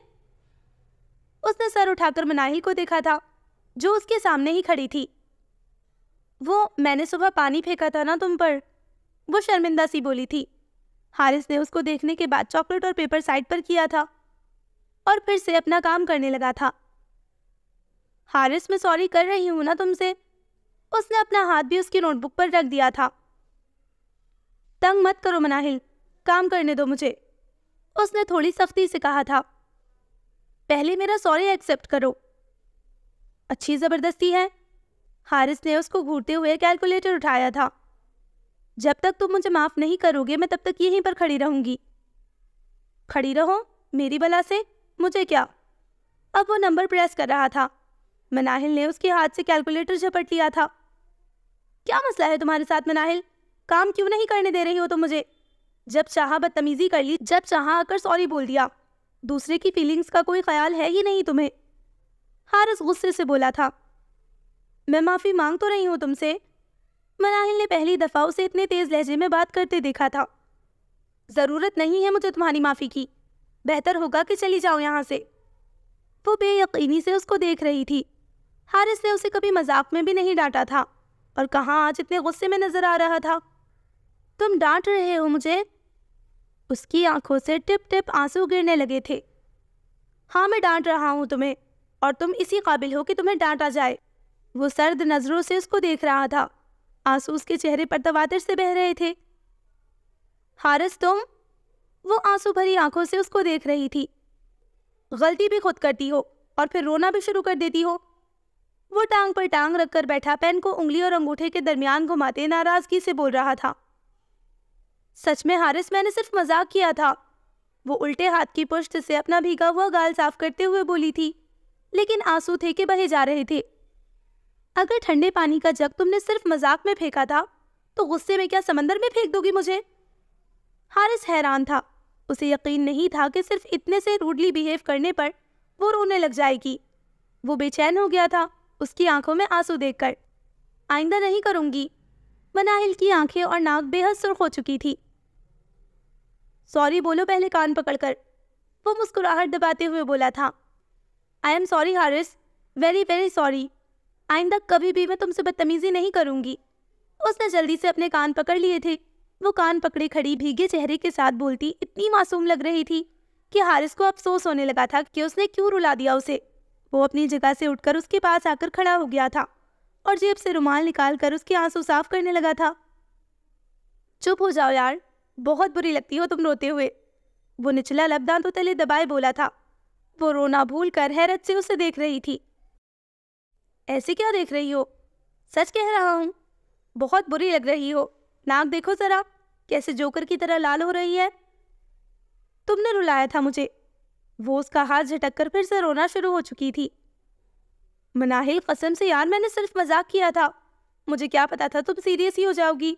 उसने सर उठाकर मनाहिल को देखा था, जो उसके सामने ही खड़ी थी। वो मैंने सुबह पानी फेंका था ना तुम पर, वो शर्मिंदा सी बोली थी। हारिस ने उसको देखने के बाद चॉकलेट और पेपर साइड पर किया था और फिर से अपना काम करने लगा था। हारिस, मैं सॉरी कर रही हूँ ना तुमसे। उसने अपना हाथ भी उसकी नोटबुक पर रख दिया था। तंग मत करो मनाहिल, काम करने दो मुझे, उसने थोड़ी सख्ती से कहा था। पहले मेरा सॉरी एक्सेप्ट करो। अच्छी ज़बरदस्ती है। हारिस ने उसको घूरते हुए कैलकुलेटर उठाया था। जब तक तुम मुझे माफ़ नहीं करोगे मैं तब तक यहीं पर खड़ी रहूंगी। खड़ी रहो? मेरी बला से मुझे क्या? अब वो नंबर प्रेस कर रहा था। मनाहिल ने उसके हाथ से कैलकुलेटर झपट लिया था। क्या मसला है तुम्हारे साथ मनाहिल? काम क्यों नहीं करने दे रही हो तुम मुझे? जब चाहा बदतमीजी कर ली, जब चाहा आकर सॉरी बोल दिया। दूसरे की फीलिंग्स का कोई ख्याल है ही नहीं तुम्हें। हारिस गुस्से से बोला था। मैं माफ़ी मांग तो रही हूँ तुमसे। मनाहिल ने पहली दफ़ा उसे इतने तेज़ लहजे में बात करते देखा था। ज़रूरत नहीं है मुझे तुम्हारी माफ़ी की। बेहतर होगा कि चली जाओ यहाँ से। वो बेयकीनी से उसको देख रही थी। हारिस ने उसे कभी मजाक में भी नहीं डांटा था और कहाँ आज इतने गुस्से में नजर आ रहा था। तुम डांट रहे हो मुझे? उसकी आंखों से टिप टिप आंसू गिरने लगे थे। हाँ, मैं डांट रहा हूँ तुम्हें और तुम इसी काबिल हो कि तुम्हें डांटा जाए। वो सर्द नजरों से उसको देख रहा था। आंसू उसके चेहरे पर तवातर से बह रहे थे। हारिस तुम? वो आंसू भरी आंखों से उसको देख रही थी। गलती भी खुद करती हो और फिर रोना भी शुरू कर देती हो। वो टांग पर टांग रखकर बैठा पेन को उंगली और अंगूठे के दरमियान घुमाते नाराजगी से बोल रहा था। सच में हारिस, मैंने सिर्फ मजाक किया था। वो उल्टे हाथ की पुश्त से अपना भीगा हुआ गाल साफ करते हुए बोली थी, लेकिन आंसू थे कि बहे जा रहे थे। अगर ठंडे पानी का जग तुमने सिर्फ मजाक में फेंका था तो गुस्से में क्या समंदर में फेंक दोगी मुझे? हारिस हैरान था। उसे यकीन नहीं था कि सिर्फ इतने से रूडली बिहेव करने पर वो रोने लग जाएगी। वो बेचैन हो गया था उसकी आंखों में आंसू देखकर। आइंदा नहीं करूंगी। मनाहिल की आंखें और नाक बेहद सुर्ख हो चुकी थी। सॉरी बोलो पहले, कान पकड़कर। वो मुस्कुराहट दबाते हुए बोला था। I am sorry Haris, very very sorry. आइंदा कभी भी मैं तुमसे बदतमीजी नहीं करूंगी। उसने जल्दी से अपने कान पकड़ लिए थे। वो कान पकड़े खड़ी भीगे चेहरे के साथ बोलती इतनी मासूम लग रही थी कि हारिस को अफसोस होने लगा था कि उसने क्यों रुला दिया उसे। वो अपनी जगह से उठकर उसके पास आकर खड़ा हो गया था और जेब से रुमाल निकालकर उसके आंसू साफ करने लगा था। चुप हो जाओ यार, बहुत बुरी लगती हो तुम रोते हुए। वो निचला लब दांतों तले दबाए बोला था। वो रोना भूल कर हैरत से उसे देख रही थी। ऐसे क्या देख रही हो? सच कह रहा हूँ, बहुत बुरी लग रही हो। नाक देखो जरा, कैसे जोकर की तरह लाल हो रही है। तुमने रुलाया था मुझे। वो उसका हाथ झटक कर फिर से रोना शुरू हो चुकी थी। मनाहिल, कसम से यार, मैंने सिर्फ मजाक किया था। मुझे क्या पता था तुम सीरियस ही हो जाओगी।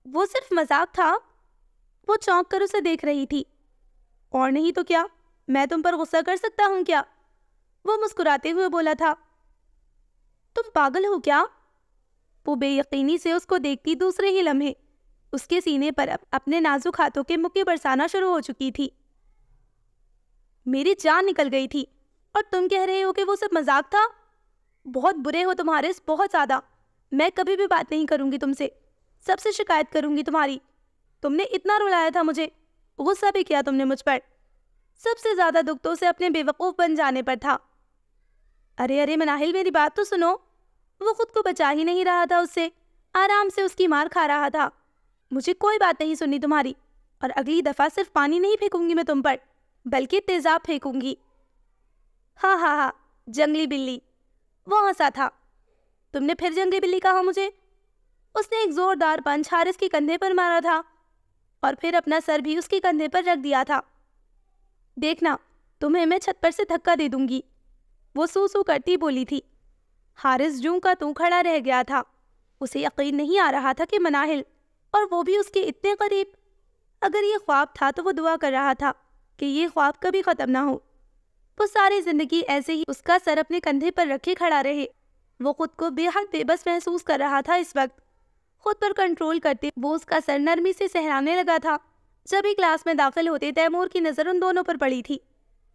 वो सिर्फ मजाक था। वो चौंक कर उसे देख रही थी। और नहीं तो क्या, मैं तुम पर गुस्सा कर सकता हूँ क्या? वो मुस्कुराते हुए बोला था। तुम पागल हो क्या? वो बेयकीनी से उसको देखती दूसरे ही लम्हे उसके सीने पर अपने नाजुक हाथों के मुक्के बरसाना शुरू हो चुकी थी। मेरी जान निकल गई थी और तुम कह रहे हो कि वो सब मजाक था? बहुत बुरे हो तुम हारिस, बहुत ज़्यादा। मैं कभी भी बात नहीं करूंगी तुमसे, सबसे शिकायत करूंगी तुम्हारी। तुमने इतना रुलाया था मुझे, गुस्सा भी किया तुमने मुझ पर। सबसे ज़्यादा दुख तो उसे अपने बेवकूफ़ बन जाने पर था। अरे अरे मनाहिल, मेरी बात तो सुनो। वो खुद को बचा ही नहीं रहा था उससे, आराम से उसकी मार खा रहा था। मुझे कोई बात नहीं सुननी तुम्हारी, और अगली दफ़ा सिर्फ पानी नहीं फेंकूंगी मैं तुम पर, बल्कि तेजाब फेंकूंगी। हाँ हाँ हाँ, जंगली बिल्ली। वो हंसा था। तुमने फिर जंगली बिल्ली कहा मुझे? उसने एक जोरदार पंच हारिस के कंधे पर मारा था और फिर अपना सर भी उसके कंधे पर रख दिया था। देखना, तुम्हें मैं छत पर से धक्का दे दूंगी। वो सू सू करती बोली थी। हारिस जूं का तू खड़ा रह गया था। उसे यकीन नहीं आ रहा था कि मनाहिल, और वो भी उसके इतने करीब। अगर ये ख्वाब था तो वो दुआ कर रहा था कि ये ख्वाब कभी ख़त्म ना हो। वो सारी ज़िंदगी ऐसे ही उसका सर अपने कंधे पर रखे खड़ा रहे। वो खुद को बेहद बेबस महसूस कर रहा था इस वक्त। खुद पर कंट्रोल करते वो उसका सर नरमी से सहलाने लगा था। जब ही क्लास में दाखिल होते तैमूर की नज़र उन दोनों पर पड़ी थी।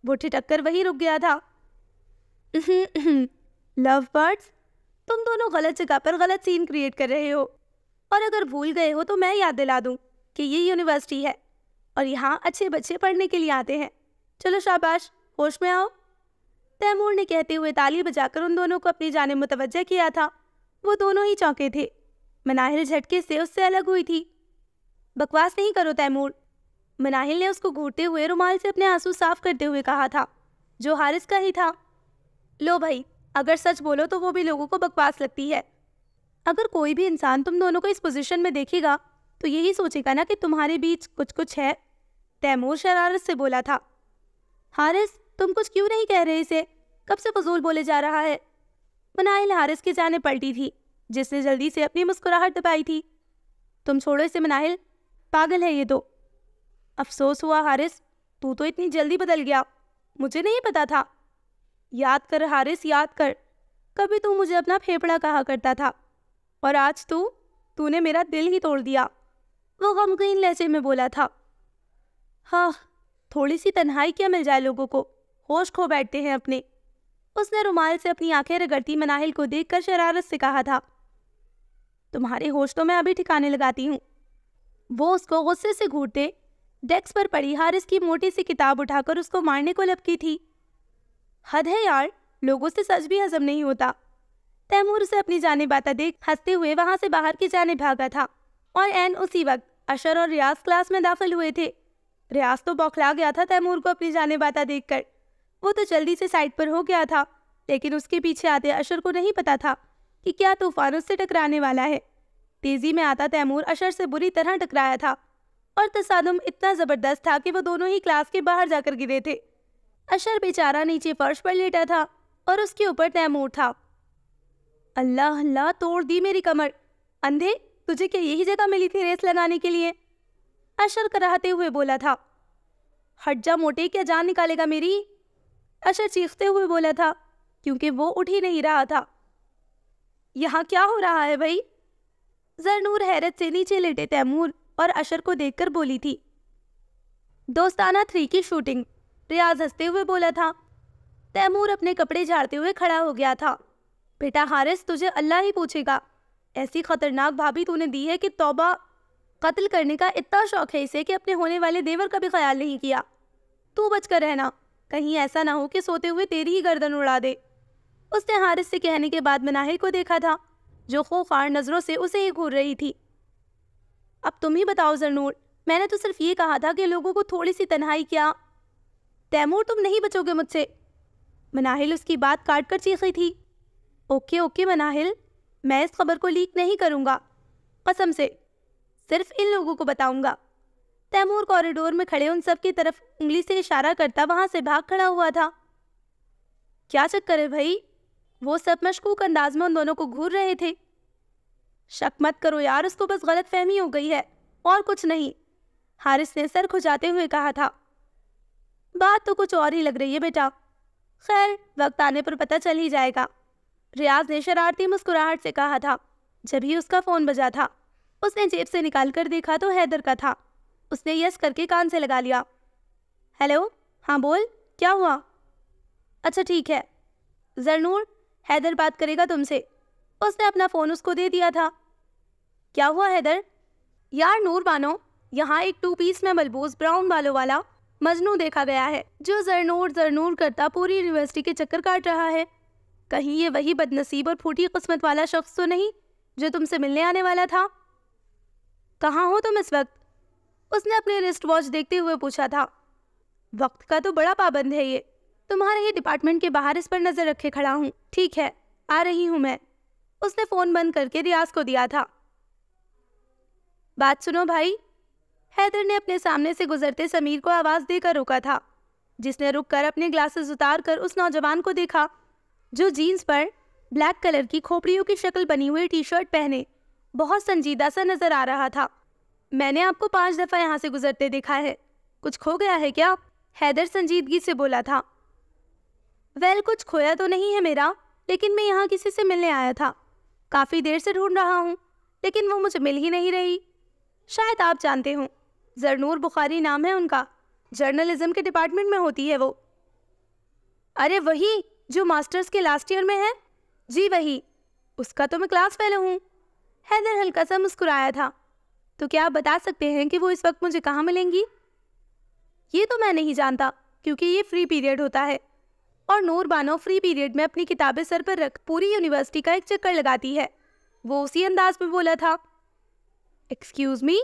वो ठिठक कर वहीं रुक गया था। लव बर्ड्स, तुम दोनों गलत जगह पर गलत सीन क्रिएट कर रहे हो, और अगर भूल गए हो तो मैं याद दिला दूं कि ये यूनिवर्सिटी है और यहाँ अच्छे बच्चे पढ़ने के लिए आते हैं। चलो शाबाश, होश में आओ। तैमूर ने कहते हुए ताली बजाकर उन दोनों को अपनी जानिब मुतवज्जह किया था। वो दोनों ही चौंके थे। मनाहिल झटके से उससे अलग हुई थी। बकवास नहीं करो तैमूर, मनाहिल ने उसको घूरते हुए रुमाल से अपने आंसू साफ करते हुए कहा था, जो हारिस का ही था। लो भाई, अगर सच बोलो तो वो भी लोगों को बकवास लगती है। अगर कोई भी इंसान तुम दोनों को इस पोजीशन में देखेगा तो यही सोचेगा ना कि तुम्हारे बीच कुछ कुछ है। तैमूर शरारत से बोला था। हारिस, तुम कुछ क्यों नहीं कह रहे इसे? कब से फजूल बोले जा रहा है? मनाहिल हारिस की जाने पलटी थी, जिसने जल्दी से अपनी मुस्कुराहट दबाई थी। तुम छोड़ो इसे मनाहिल, पागल है ये तो। अफसोस हुआ हारिस, तू तो इतनी जल्दी बदल गया, मुझे नहीं पता था। याद कर हारिस, याद कर, कभी तू मुझे अपना फेफड़ा कहा करता था और आज तूने मेरा दिल ही तोड़ दिया, वो गमगीन लहजे में बोला था। हाँ, थोड़ी सी तन्हाई क्या मिल जाए लोगों को, होश खो बैठते हैं अपने। उसने रुमाल से अपनी आंखें रगड़ती मनाहिल को देखकर शरारत से कहा था। तुम्हारे होश तो मैं अभी ठिकाने लगाती हूँ। वो उसको गुस्से से घूरते डेस्क पर पड़ी हारिस की मोटी सी किताब उठाकर उसको मारने को लपकी थी। हद है यार, लोगों से सच भी हजम नहीं होता। तैमूर उसे अपनी जानिब आता देख हंसते हुए वहां से बाहर की जानिब भागा था और एन उसी वक्त अशर और रियाज क्लास में दाखिल हुए थे। रियाज तो बौखला गया था तैमूर को अपनी जानिब आता देखकर। वो तो जल्दी से साइड पर हो गया था, लेकिन उसके पीछे आते अशर को नहीं पता था कि क्या तूफान उससे टकराने वाला है। तेजी में आता तैमूर अशर से बुरी तरह टकराया था और तसादुम इतना जबरदस्त था कि वो दोनों ही क्लास के बाहर जाकर गिरे थे। अशर बेचारा नीचे फर्श पर लेटा था और उसके ऊपर तैमूर था। अल्लाह अल्लाह, तोड़ दी मेरी कमर। अंधे, तुझे क्या यही जगह मिली थी रेस लगाने के लिए? अशर कराहते हुए बोला था। हट जा मोटे, क्या जान निकालेगा मेरी? अशर चीखते हुए बोला था, क्योंकि वो उठ ही नहीं रहा था। यहाँ क्या हो रहा है भाई? जरनूर हैरत से नीचे लेटे तैमूर और अशर को देखकर बोली थी। दोस्ताना 3 की शूटिंग, रियाज हंसते हुए बोला था। तैमूर अपने कपड़े झाड़ते हुए खड़ा हो गया था। बेटा हारिस, तुझे अल्लाह ही पूछेगा। ऐसी खतरनाक भाभी तूने दी है कि तौबा। कत्ल करने का इतना शौक है इसे कि अपने होने वाले देवर का भी ख्याल नहीं किया। तू बचकर रहना, कहीं ऐसा ना हो कि सोते हुए तेरी ही गर्दन उड़ा दे। उसने हारिस से कहने के बाद मनाहिल को देखा था, जो खौफार नजरों से उसे ही घूर रही थी। अब तुम ही बताओ जरनूर, मैंने तो सिर्फ ये कहा था कि लोगों को थोड़ी सी तन्हाई क्या। तैमूर, तुम नहीं बचोगे मुझसे। मनाहिल उसकी बात काट कर चीखी थी। ओके ओके मनाहिल, मैं इस खबर को लीक नहीं करूंगा, कसम से, सिर्फ इन लोगों को बताऊंगा। तैमूर कॉरिडोर में खड़े उन सब की तरफ उंगली से इशारा करता वहां से भाग खड़ा हुआ था। क्या चक्कर है भाई? वो सब मशकूक अंदाज में उन दोनों को घूर रहे थे। शक मत करो यार, उसको बस गलत फहमी हो गई है और कुछ नहीं, हारिस ने सर खुजाते हुए कहा था। बात तो कुछ और ही लग रही है बेटा। खैर, वक्त आने पर पता चल ही जाएगा, रियाज ने शरारती मुस्कुराहट से कहा था। जब ही उसका फोन बजा था, उसने जेब से निकाल कर देखा तो हैदर का था। उसने यस करके कान से लगा लिया। हेलो, हाँ बोल, क्या हुआ? अच्छा ठीक है जरनूर, हैदर बात करेगा तुमसे। उसने अपना फ़ोन उसको दे दिया था। क्या हुआ हैदर? यार नूर मानो, यहाँ एक 2 पीस में मलबूस ब्राउन बालों वाला मजनू देखा गया है, जो जरनूर जरनूर करता पूरी यूनिवर्सिटी के चक्कर काट रहा है। कहीं ये वही बदनसीब और फूटी किस्मत वाला शख्स तो नहीं जो तुमसे मिलने आने वाला था? कहाँ हो तुम इस वक्त? उसने अपने रिस्ट वॉच देखते हुए पूछा था। वक्त का तो बड़ा पाबंद है ये, तुम्हारे ही डिपार्टमेंट के बाहर इस पर नजर रखे खड़ा हूँ। ठीक है, आ रही हूँ मैं। उसने फोन बंद करके रियाज को दिया था। बात सुनो भाई। हैदर ने अपने सामने से गुजरते समीर को आवाज देकर रोका था, जिसने रुककर अपने ग्लासेस उतार कर उस नौजवान को देखा, जो जीन्स पर ब्लैक कलर की खोपड़ियों की शक्ल बनी हुई टी-शर्ट पहने बहुत संजीदा सा नजर आ रहा था। मैंने आपको 5 दफा यहाँ से गुजरते देखा है, कुछ खो गया है क्या? हैदर संजीदगी से बोला था। वेल, कुछ खोया तो नहीं है मेरा, लेकिन मैं यहाँ किसी से मिलने आया था। काफ़ी देर से ढूंढ रहा हूँ, लेकिन वो मुझे मिल ही नहीं रही। शायद आप जानते हो, जरनूर बुखारी नाम है उनका, जर्नलिज्म के डिपार्टमेंट में होती है वो। अरे वही जो मास्टर्स के लास्ट ईयर में है? जी वही, उसका तो मैं क्लास फेलो हूँ। हैदर हल्का सा मुस्कुराया था। तो क्या आप बता सकते हैं कि वो इस वक्त मुझे कहाँ मिलेंगी? ये तो मैं नहीं जानता, क्योंकि ये फ्री पीरियड होता है और नूर बानो फ्री पीरियड में अपनी किताबें सर पर रख पूरी यूनिवर्सिटी का एक चक्कर लगाती है। वो उसी अंदाज में बोला था। एक्सक्यूज मी,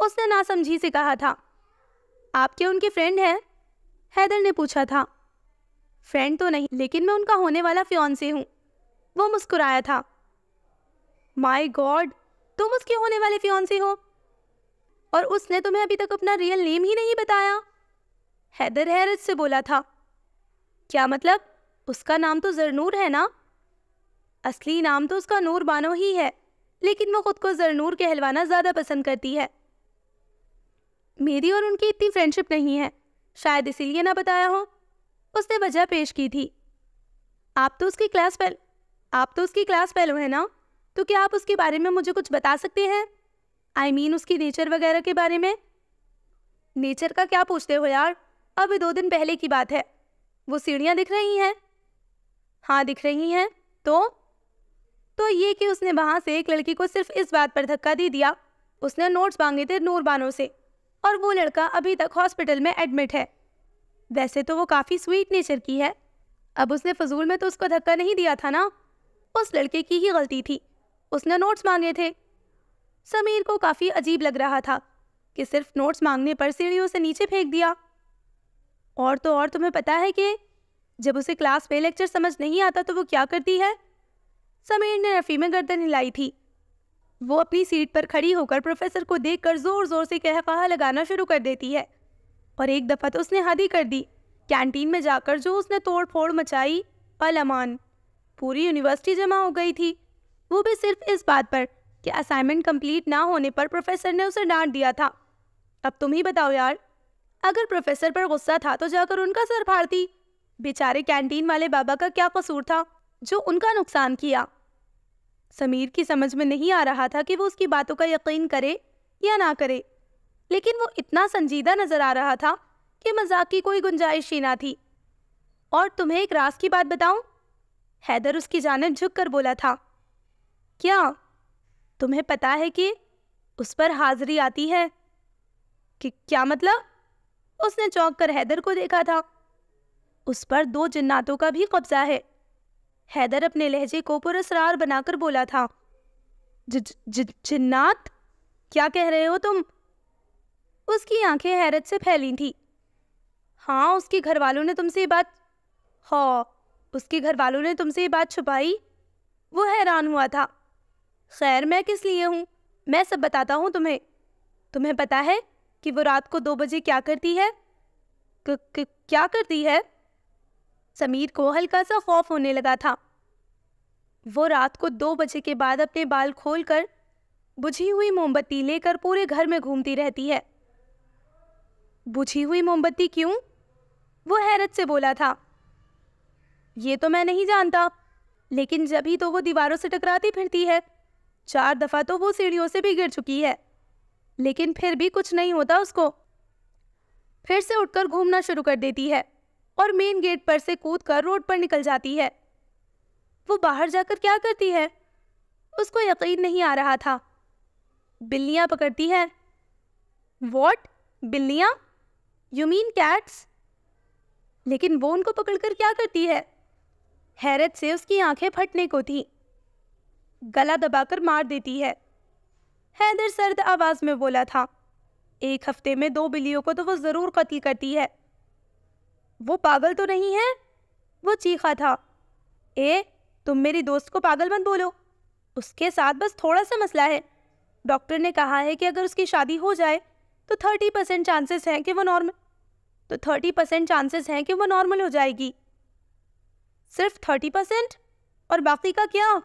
उसने नासमझी से कहा था। आप क्या उनके फ्रेंड हैं? हैदर ने पूछा था। फ्रेंड तो नहीं, लेकिन मैं उनका होने वाला फियांसे हूँ। वो मुस्कुराया था। माय गॉड, तुम उसके होने वाले फियांसे हो? और उसने तुम्हें अभी तक अपना रियल नेम ही नहीं बताया। हैदर हैरत से बोला था। क्या मतलब? उसका नाम तो जरनूर है ना? असली नाम तो उसका नूर बानो ही है, लेकिन वो खुद को जरनूर कहलवाना ज्यादा पसंद करती है। मेरी और उनकी इतनी फ्रेंडशिप नहीं है, शायद इसीलिए ना बताया हो। उसने वजह पेश की थी। आप तो उसकी क्लास फेलो है ना, तो क्या आप उसके बारे में मुझे कुछ बता सकते हैं? I mean, उसकी नेचर वगैरह के बारे में। नेचर का क्या पूछते हो यार, अभी 2 दिन पहले की बात है। वो सीढ़ियाँ दिख रही हैं? हाँ दिख रही हैं। तो ये कि उसने वहाँ से एक लड़की को सिर्फ इस बात पर धक्का दे दिया, उसने नोट्स मांगे थे नूर बानो से, और वो लड़का अभी तक हॉस्पिटल में एडमिट है। वैसे तो वो काफ़ी स्वीट नेचर की है, अब उसने फजूल में तो उसको धक्का नहीं दिया था ना, उस लड़के की ही गलती थी, उसने नोट्स मांगे थे। समीर को काफ़ी अजीब लग रहा था कि सिर्फ नोट्स मांगने पर सीढ़ियों से नीचे फेंक दिया। और तो और तुम्हें पता है कि जब उसे क्लास में लेक्चर समझ नहीं आता तो वो क्या करती है? समीर ने रफ़ी में गर्दन हिलाई थी। वो अपनी सीट पर खड़ी होकर प्रोफेसर को देखकर जोर जोर से कहकहा लगाना शुरू कर देती है। और एक दफ़ा तो उसने हद ही कर दी। कैंटीन में जाकर जो उसने तोड़ फोड़ मचाई, अल-अमान, पूरी यूनिवर्सिटी जमा हो गई थी। वो भी सिर्फ इस बात पर कि असाइनमेंट कंप्लीट ना होने पर प्रोफेसर ने उसे डांट दिया था। अब तुम ही बताओ यार, अगर प्रोफेसर पर गुस्सा था तो जाकर उनका सर फाड़ती। बेचारे कैंटीन वाले बाबा का क्या कसूर था जो उनका नुकसान किया? समीर की समझ में नहीं आ रहा था कि वो उसकी बातों का यकीन करे या ना करे, लेकिन वो इतना संजीदा नजर आ रहा था कि मजाक की कोई गुंजाइश ही ना थी। और तुम्हें एक राज की बात बताऊं? हैदर उसकी जानिब झुककर बोला था। क्या? तुम्हें पता है कि उस पर हाजिरी आती है? कि क्या मतलब? उसने चौंक कर हैदर को देखा था। उस पर 2 जिन्नातों का भी कब्जा है। हैदर अपने लहजे को पुरस्कार बनाकर बोला था। जिन्नात? क्या कह रहे हो तुम? उसकी आंखें हैरत से फैली थी। हाँ, उसके घर वालों ने तुमसे ये बात छुपाई। वो हैरान हुआ था। खैर, मैं किस लिए हूँ, मैं सब बताता हूँ तुम्हें। तुम्हें पता है कि वो रात को 2 बजे क्या करती है? क्या करती है? समीर को हल्का सा खौफ होने लगा था। वो रात को 2 बजे के बाद अपने बाल खोलकर बुझी हुई मोमबत्ती लेकर पूरे घर में घूमती रहती है। बुझी हुई मोमबत्ती क्यों? वो हैरत से बोला था। ये तो मैं नहीं जानता, लेकिन जब ही तो वो दीवारों से टकराती फिरती है। 4 दफा तो वो सीढ़ियों से भी गिर चुकी है, लेकिन फिर भी कुछ नहीं होता उसको। फिर से उठकर घूमना शुरू कर देती है और मेन गेट पर से कूदकर रोड पर निकल जाती है। वो बाहर जाकर क्या करती है? उसको यकीन नहीं आ रहा था। बिल्लियां पकड़ती है। वॉट? बिल्लियां? You mean cats? लेकिन वो उनको पकड़कर क्या करती है? हैरत से उसकी आंखें फटने को थी। गला दबाकर मार देती है। हैदर सर्द आवाज में बोला था। 1 हफ्ते में 2 बिल्लियों को तो वो जरूर कत्ल करती है। वो पागल तो नहीं है? वो चीखा था। तुम मेरी दोस्त को पागल मत बोलो, उसके साथ बस थोड़ा सा मसला है। डॉक्टर ने कहा है कि अगर उसकी शादी हो जाए तो 30% चांसेस हैं कि वो नॉर्मल हो जाएगी। सिर्फ 30%? और बाकी का क्या?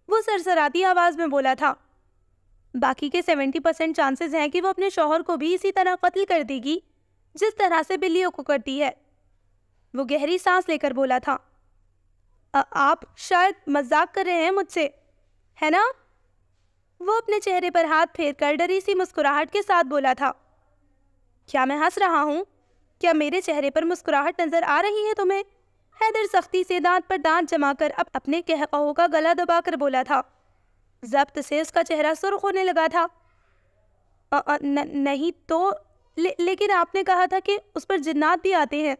वो सरसराती आवाज में बोला था। बाकी के 70% चांसेस हैं कि वो अपने शौहर को भी इसी तरह कत्ल कर देगी जिस तरह से बिल्लियों को करती है। वो गहरी सांस लेकर बोला था। आप शायद मजाक कर रहे हैं मुझसे, है ना? वो अपने चेहरे पर हाथ फेरकर डरी सी मुस्कुराहट के साथ बोला था। क्या मैं हंस रहा हूँ? क्या मेरे चेहरे पर मुस्कुराहट नजर आ रही है तुम्हें? हैदर सख्ती से दांत पर दांत जमाकर अपने कहकहों का गला दबाकर बोला था। जब्त से उसका चेहरा सुर्ख होने लगा था। नहीं तो लेकिन आपने कहा था कि उस पर जिन्नात भी आते हैं,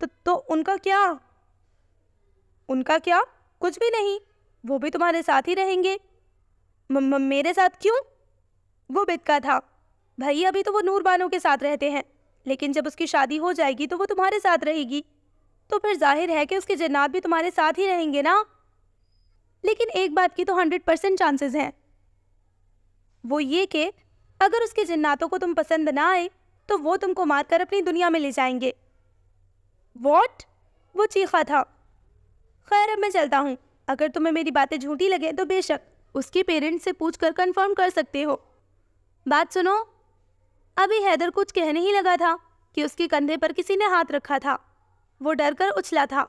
तो उनका क्या? उनका क्या? कुछ भी नहीं, वो भी तुम्हारे साथ ही रहेंगे। मेरे साथ क्यों? वो बिदका था। भाई, अभी तो वो नूर बानो के साथ रहते हैं, लेकिन जब उसकी शादी हो जाएगी तो वो तुम्हारे साथ रहेगी। तो फिर जाहिर है कि उसके जन्नात भी तुम्हारे साथ ही रहेंगे ना। लेकिन एक बात की तो 100% चांसेस हैं, वो ये कि अगर उसके जन्नातों को तुम पसंद ना आए तो वो तुमको मारकर अपनी दुनिया में ले जाएंगे। वॉट? वो चीखा था। खैर अब मैं चलता हूँ, अगर तुम्हें मेरी बातें झूठी लगे तो बेशक उसके पेरेंट्स से पूछकर कंफर्म कर सकते हो। बात सुनो। अभी हैदर कुछ कहने ही लगा था कि उसके कंधे पर किसी ने हाथ रखा था। वो डर कर उछला था।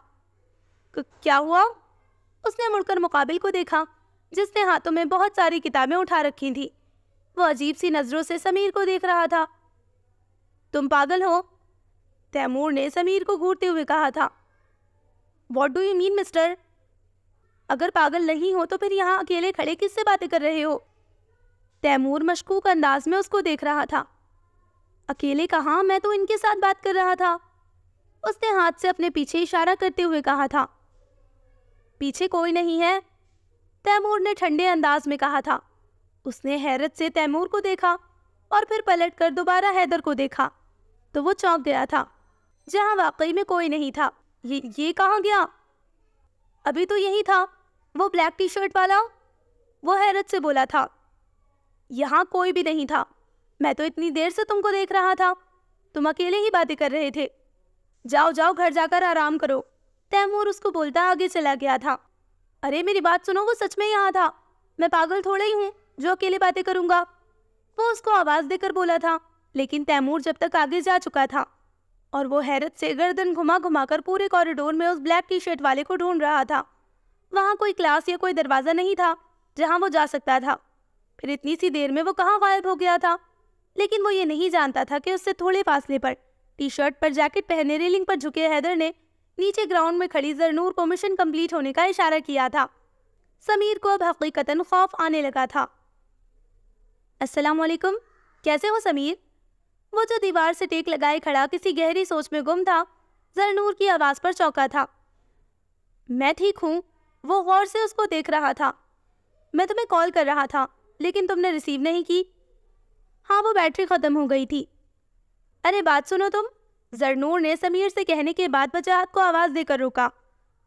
क्या हुआ? उसने मुड़कर मुकाबिल को देखा, जिसने हाथों में बहुत सारी किताबें उठा रखी थी। वो अजीब सी नजरों से समीर को देख रहा था। तुम पागल हो? तैमूर ने समीर को घूरते हुए कहा था। What do you mean mister? अगर पागल नहीं हो तो फिर यहाँ अकेले खड़े किससे बातें कर रहे हो? तैमूर मशकूक अंदाज में उसको देख रहा था। अकेले कहाँ, मैं तो इनके साथ बात कर रहा था। उसने हाथ से अपने पीछे इशारा करते हुए कहा था। पीछे कोई नहीं है, तैमूर ने ठंडे अंदाज में कहा था। उसने हैरत से तैमूर को देखा और फिर पलटकर दोबारा हैदर को देखा तो वो चौंक गया था। जहां वाकई में कोई नहीं था। ये कहाँ गया? अभी तो यही था, वो ब्लैक टी शर्ट वाला। वो हैरत से बोला था। यहाँ कोई भी नहीं था, मैं तो इतनी देर से तुमको देख रहा था। तुम अकेले ही बातें कर रहे थे। जाओ जाओ घर जाकर आराम करो। तैमूर उसको बोलता आगे चला गया था। अरे मेरी बात सुनो, वो सच में यहाँ था। मैं पागल थोड़ा ही हूँ जो अकेले बातें करूँगा। वो उसको आवाज़ देकर बोला था, लेकिन तैमूर जब तक आगे जा चुका था और वो हैरत से गर्दन घुमा घुमा कर पूरे कॉरिडोर में उस ब्लैक टी शर्ट वाले को ढूंढ रहा था। वहाँ कोई क्लास या कोई दरवाज़ा नहीं था जहाँ वो जा सकता था। फिर इतनी सी देर में वो कहाँ गायब हो गया था। लेकिन वो ये नहीं जानता था कि उससे थोड़े फासले पर टी शर्ट पर जैकेट पहने रेलिंग पर झुके हैदर ने नीचे ग्राउंड में खड़ी जरनूर को मिशन कंप्लीट होने का इशारा किया था। समीर को अब हकीकतन खौफ आने लगा था। अस्सलाम वालेकुम, कैसे हो समीर? वो जो दीवार से टेक लगाए खड़ा किसी गहरी सोच में गुम था, जरनूर की आवाज़ पर चौंका था। मैं ठीक हूँ। वो गौर से उसको देख रहा था। मैं तुम्हें कॉल कर रहा था लेकिन तुमने रिसीव नहीं की। हाँ, वो बैटरी ख़त्म हो गई थी। अरे बात सुनो तुम। जरनूर ने समीर से कहने के बाद वजाहत को आवाज़ देकर रोका,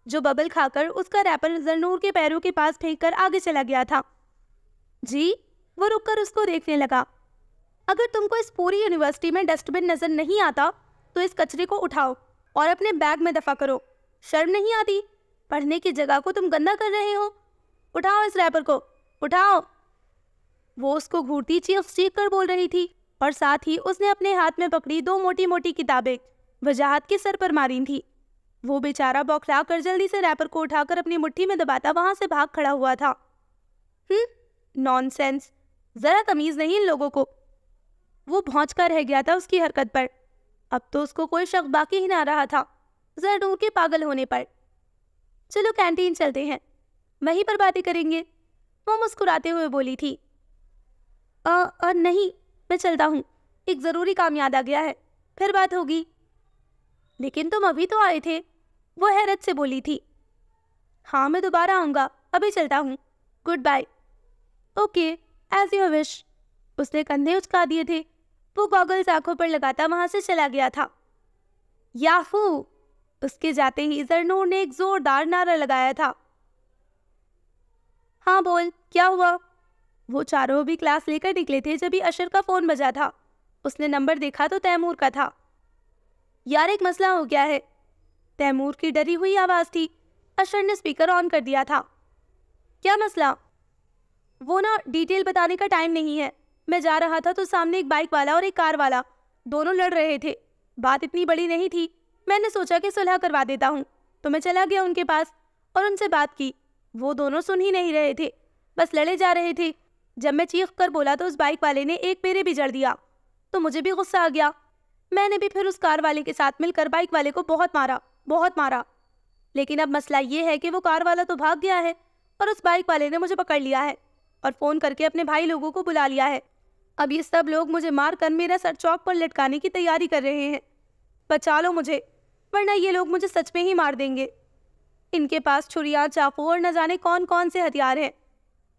जो बबल खाकर उसका रैपर जरनूर के पैरों के पास फेंक कर आगे चला गया था। जी? वो रुककर उसको देखने लगा। अगर तुमको इस पूरी यूनिवर्सिटी में डस्टबिन नजर नहीं आता तो इस कचरे को उठाओ और अपने बैग में दफा करो। शर्म नहीं आती? पढ़ने की जगह को तुम गंदा कर रहे हो। उठाओ इस रैपर को, उठाओ। वो उसको घूरती चीख कर बोल रही थी और साथ ही उसने अपने हाथ में पकड़ी 2 मोटी मोटी किताबें वजाहत के सर पर मारी थी। वो बेचारा बौखला कर जल्दी से रैपर को उठाकर अपनी मुट्ठी में दबाता वहां से भाग खड़ा हुआ था। नॉनसेंस, जरा तमीज नहीं इन लोगों को। वो भौंच कर रह गया था उसकी हरकत पर। अब तो उसको कोई शक बाकी ही ना रहा था जरनूर के पागल होने पर। चलो कैंटीन चलते हैं, वहीं पर बातें करेंगे, वो मुस्कुराते हुए बोली थी। नहीं, मैं चलता हूँ, एक ज़रूरी काम याद आ गया है, फिर बात होगी। लेकिन तुम अभी तो आए थे, वो हैरत से बोली थी। हाँ, मैं दोबारा आऊँगा, अभी चलता हूँ, good bye. Okay, as you wish. उसने कंधे उचका दिए थे। वो गॉगल्स आंखों पर लगाता वहां से चला गया था। याहू! उसके जाते ही जरनूर ने एक जोरदार नारा लगाया था। हाँ बोल, क्या हुआ? वो चारों भी क्लास लेकर निकले थे जब अशर का फोन बजा था। उसने नंबर देखा तो तैमूर का था। यार एक मसला हो गया है, तैमूर की डरी हुई आवाज थी। अशर ने स्पीकर ऑन कर दिया था। क्या मसला? वो ना, डिटेल बताने का टाइम नहीं है। मैं जा रहा था तो सामने एक बाइक वाला और एक कार वाला दोनों लड़ रहे थे। बात इतनी बड़ी नहीं थी, मैंने सोचा कि सुलह करवा देता हूँ, तो मैं चला गया उनके पास और उनसे बात की। वो दोनों सुन ही नहीं रहे थे, बस लड़े जा रहे थे। जब मैं चीख कर बोला तो उस बाइक वाले ने एक पेरे भी जड़ दिया, तो मुझे भी गुस्सा आ गया। मैंने भी फिर उस कार वाले के साथ मिलकर बाइक वाले को बहुत मारा। लेकिन अब मसला ये है कि वो कार वाला तो भाग गया है और उस बाइक वाले ने मुझे पकड़ लिया है और फ़ोन करके अपने भाई लोगों को बुला लिया है। अब ये सब लोग मुझे मार कर मेरा सर चौक पर लटकाने की तैयारी कर रहे हैं। बचा लो मुझे, वरना ये लोग मुझे सच में ही मार देंगे। इनके पास छुरियाँ, चाकू और न जाने कौन कौन से हथियार हैं।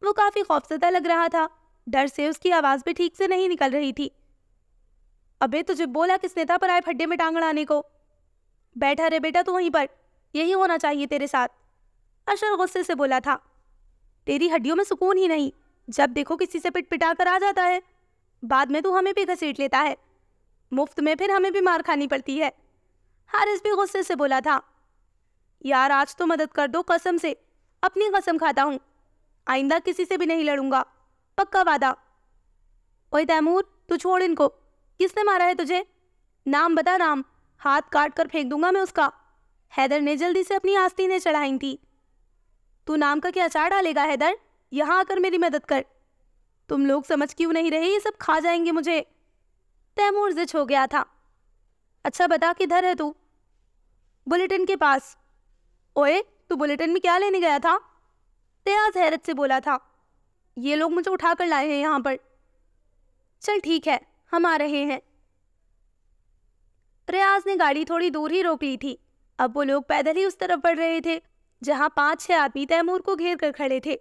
वो काफ़ी खौफजदा लग रहा था, डर से उसकी आवाज़ भी ठीक से नहीं निकल रही थी। अबे तुझे बोला किसने था पराए फड्डे में टांग अड़ाने को? बैठा रहे बेटा तू वहीं पर, यही होना चाहिए तेरे साथ। अशर गुस्से से बोला था। तेरी हड्डियों में सुकून ही नहीं, जब देखो किसी से पिट पिटा कर आ जाता है, बाद में तू हमें भी घसीट लेता है, मुफ्त में फिर हमें भी मार खानी पड़ती है। हारिस भी गुस्से से बोला था। यार आज तो मदद कर दो, कसम से, अपनी कसम खाता हूँ, आइंदा किसी से भी नहीं लड़ूंगा, पक्का वादा। ओए तैमूर, तू छोड़ इनको, किसने मारा है तुझे? नाम बता, नाम, हाथ काट कर फेंक दूंगा मैं उसका। हैदर ने जल्दी से अपनी आस्तीनें चढ़ाई थी। तू नाम का क्या अचार डालेगा हैदर? यहाँ आकर मेरी मदद कर। तुम लोग समझ क्यों नहीं रहे, ये सब खा जाएंगे मुझे। तैमूर जिच हो गया था। अच्छा बता किधर है तू? बुलेटिन के पास। ओए तू बुलेटिन में क्या लेने गया था? रियाज हैरत से बोला था। ये लोग मुझे उठा कर लाए हैं यहाँ पर। चल ठीक है, हम आ रहे हैं। रियाज ने गाड़ी थोड़ी दूर ही रोक ली थी। अब वो लोग पैदल ही उस तरफ बढ़ रहे थे जहाँ 5-6 आदमी तैमूर को घेर कर खड़े थे।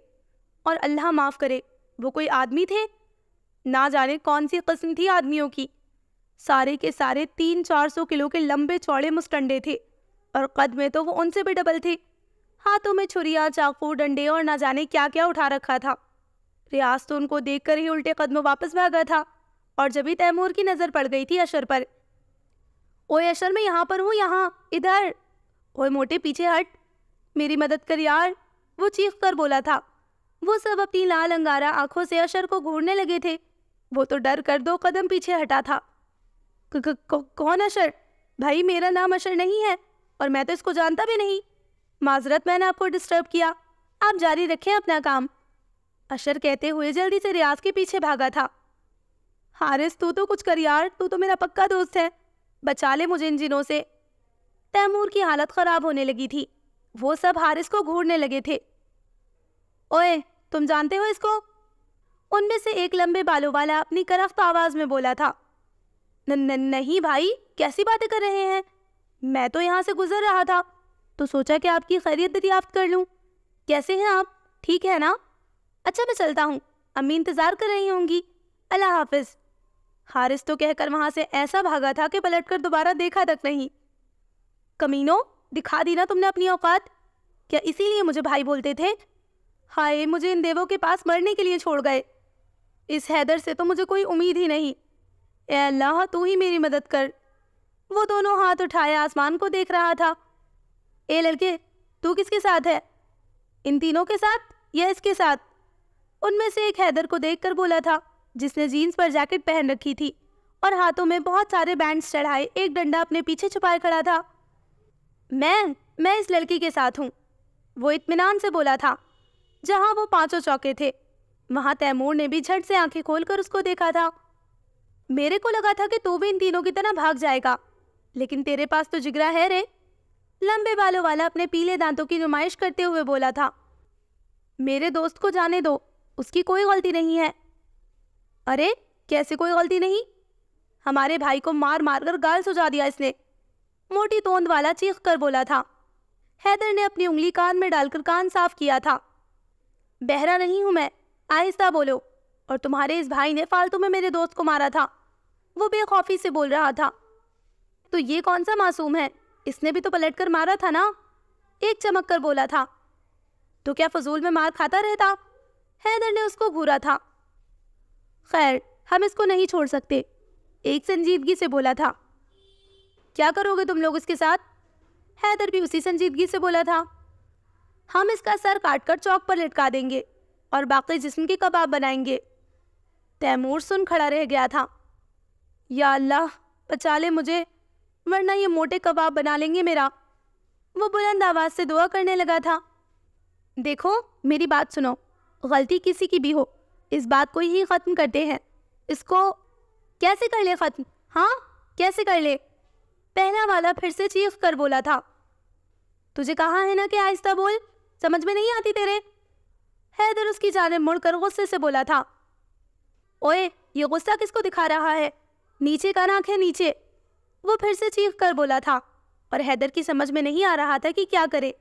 और अल्लाह माफ़ करे, वो कोई आदमी थे? ना जाने कौन सी किस्म थी आदमियों की। सारे के सारे 300-400 किलो के लंबे चौड़े मुस्टंडे थे और कद में तो वो उनसे भी डबल थे। हाथों में छुरियाँ, चाकू, डंडे और ना जाने क्या क्या उठा रखा था। रियाज तो उनको देखकर ही उल्टे कदमों वापस भागा था और जब ही तैमूर की नज़र पड़ गई थी अशर पर। ओए अशर, मैं यहाँ पर हूँ, यहाँ, इधर। ओए मोटे पीछे हट, मेरी मदद कर यार, वो चीख कर बोला था। वो सब अपनी लाल अंगारा आंखों से अशर को घूरने लगे थे। वो तो डर कर 2 कदम पीछे हटा था। कौन अशर? भाई मेरा नाम अशर नहीं है और मैं तो इसको जानता भी नहीं। माजरत, मैंने आपको डिस्टर्ब किया, आप जारी रखें अपना काम। अशर कहते हुए जल्दी से रियाज के पीछे भागा था। हारिस तू तो कुछ कर यार, तू तो मेरा पक्का दोस्त है, बचा ले मुझे इन जिनों से। तैमूर की हालत खराब होने लगी थी। वो सब हारिस को घूरने लगे थे। ओए तुम जानते हो इसको? उनमें से एक लंबे बालों वाला अपनी करख्त आवाज में बोला था। नहीं भाई, कैसी बातें कर रहे हैं, मैं तो यहाँ से गुजर रहा था तो सोचा कि आपकी खैरियत दरियाफ्त कर लूँ। कैसे हैं आप, ठीक है ना? अच्छा मैं चलता हूँ, अम्मी इंतज़ार कर रही होंगी, अल्लाह हाफिज। हारिस तो कहकर वहाँ से ऐसा भागा था कि पलटकर दोबारा देखा तक नहीं। कमीनों, दिखा दी ना तुमने अपनी औकात, क्या इसीलिए मुझे भाई बोलते थे? हाय, मुझे इन देवों के पास मरने के लिए छोड़ गए। इस हैदर से तो मुझे कोई उम्मीद ही नहीं। ए अल्लाह, तू ही मेरी मदद कर। वो दोनों हाथ उठाए आसमान को देख रहा था। ए लड़के, तू किसके साथ है? इन तीनों के साथ या इसके साथ? उनमें से एक हैदर को देखकर बोला था, जिसने जीन्स पर जैकेट पहन रखी थी और हाथों में बहुत सारे बैंड्स चढ़ाए एक डंडा अपने पीछे छुपाए खड़ा था। मैं इस लड़की के साथ हूँ, वो इत्मीनान से बोला था। जहाँ वो 5 चौके थे वहाँ तैमूर ने भी झट से आंखें खोलकर उसको देखा था। मेरे को लगा था कि तू भी इन तीनों की तरह भाग जाएगा, लेकिन तेरे पास तो जिगरा है रे। लंबे बालों वाला अपने पीले दांतों की नुमाइश करते हुए बोला था। मेरे दोस्त को जाने दो, उसकी कोई गलती नहीं है। अरे कैसे कोई गलती नहीं? हमारे भाई को मार मार कर गाल सुझा दिया इसने, मोटी तोंद वाला चीख कर बोला था। हैदर ने अपनी उंगली कान में डालकर कान साफ किया था। बहरा नहीं हूं मैं, आहिस्ता बोलो। और तुम्हारे इस भाई ने फालतू में मेरे दोस्त को मारा था, वो बेखौफी से बोल रहा था। तो ये कौन सा मासूम है, इसने भी तो पलट कर मारा था ना, एक चमक कर बोला था। तो क्या फजूल में मार खाता रहता? हैदर ने उसको घूरा था। खैर, हम इसको नहीं छोड़ सकते, एक संजीदगी से बोला था। क्या करोगे तुम लोग इसके साथ? हैदर भी उसी संजीदगी से बोला था। हम इसका सर काटकर चौक पर लटका देंगे और बाकी जिस्म के कबाब बनाएंगे। तैमूर सुन खड़ा रह गया था। या अल्लाह, बचा ले मुझे, वरना ये मोटे कबाब बना लेंगे मेरा। वो बुलंद आवाज से दुआ करने लगा था। देखो मेरी बात सुनो, गलती किसी की भी हो, इस बात को ही ख़त्म करते हैं। इसको कैसे कर ले ख़त्म? हाँ कैसे कर ले? पहला वाला फिर से चीख कर बोला था। तुझे कहा है ना कि आहिस्ता बोल, समझ में नहीं आती तेरे? हैदर उसकी जानिब मुड़कर गुस्से से बोला था। ओए, ये गुस्सा किसको दिखा रहा है? नीचे का नाक है नीचे। वो फिर से चीख कर बोला था और हैदर की समझ में नहीं आ रहा था कि क्या करे।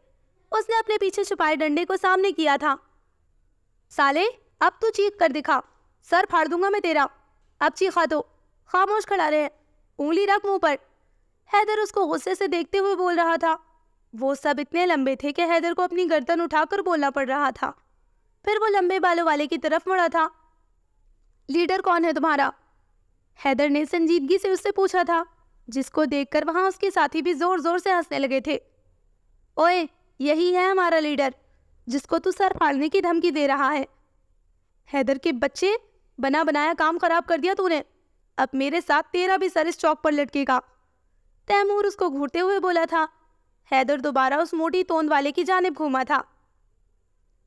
उसने अपने पीछे छुपाए डंडे को सामने किया था। साले, अब तू चीख कर दिखा, सर फाड़ दूंगा मैं तेरा। अब चीखा तो, खामोश खड़ा रहे, उंगली रख मुंह पर। हैदर उसको गुस्से से देखते हुए बोल रहा था। वो सब इतने लंबे थे कि हैदर को अपनी गर्दन उठाकर बोलना पड़ रहा था। फिर वो लंबे बालों वाले की तरफ मुड़ा था। लीडर कौन है तुम्हारा? हैदर ने संजीदगी से उससे पूछा था, जिसको देखकर वहां उसके साथी भी जोर जोर से हंसने लगे थे। ओए, यही है हमारा लीडर, जिसको तू सर फाड़ने की धमकी दे रहा है। हैदर के बच्चे, बना बनाया काम खराब कर दिया तूने। अब मेरे साथ तेरा भी सर इस चौक पर लटकेगा। तैमूर उसको घूरते हुए बोला था। हैदर दोबारा उस मोटी तोंद वाले की जानिब घूमा था।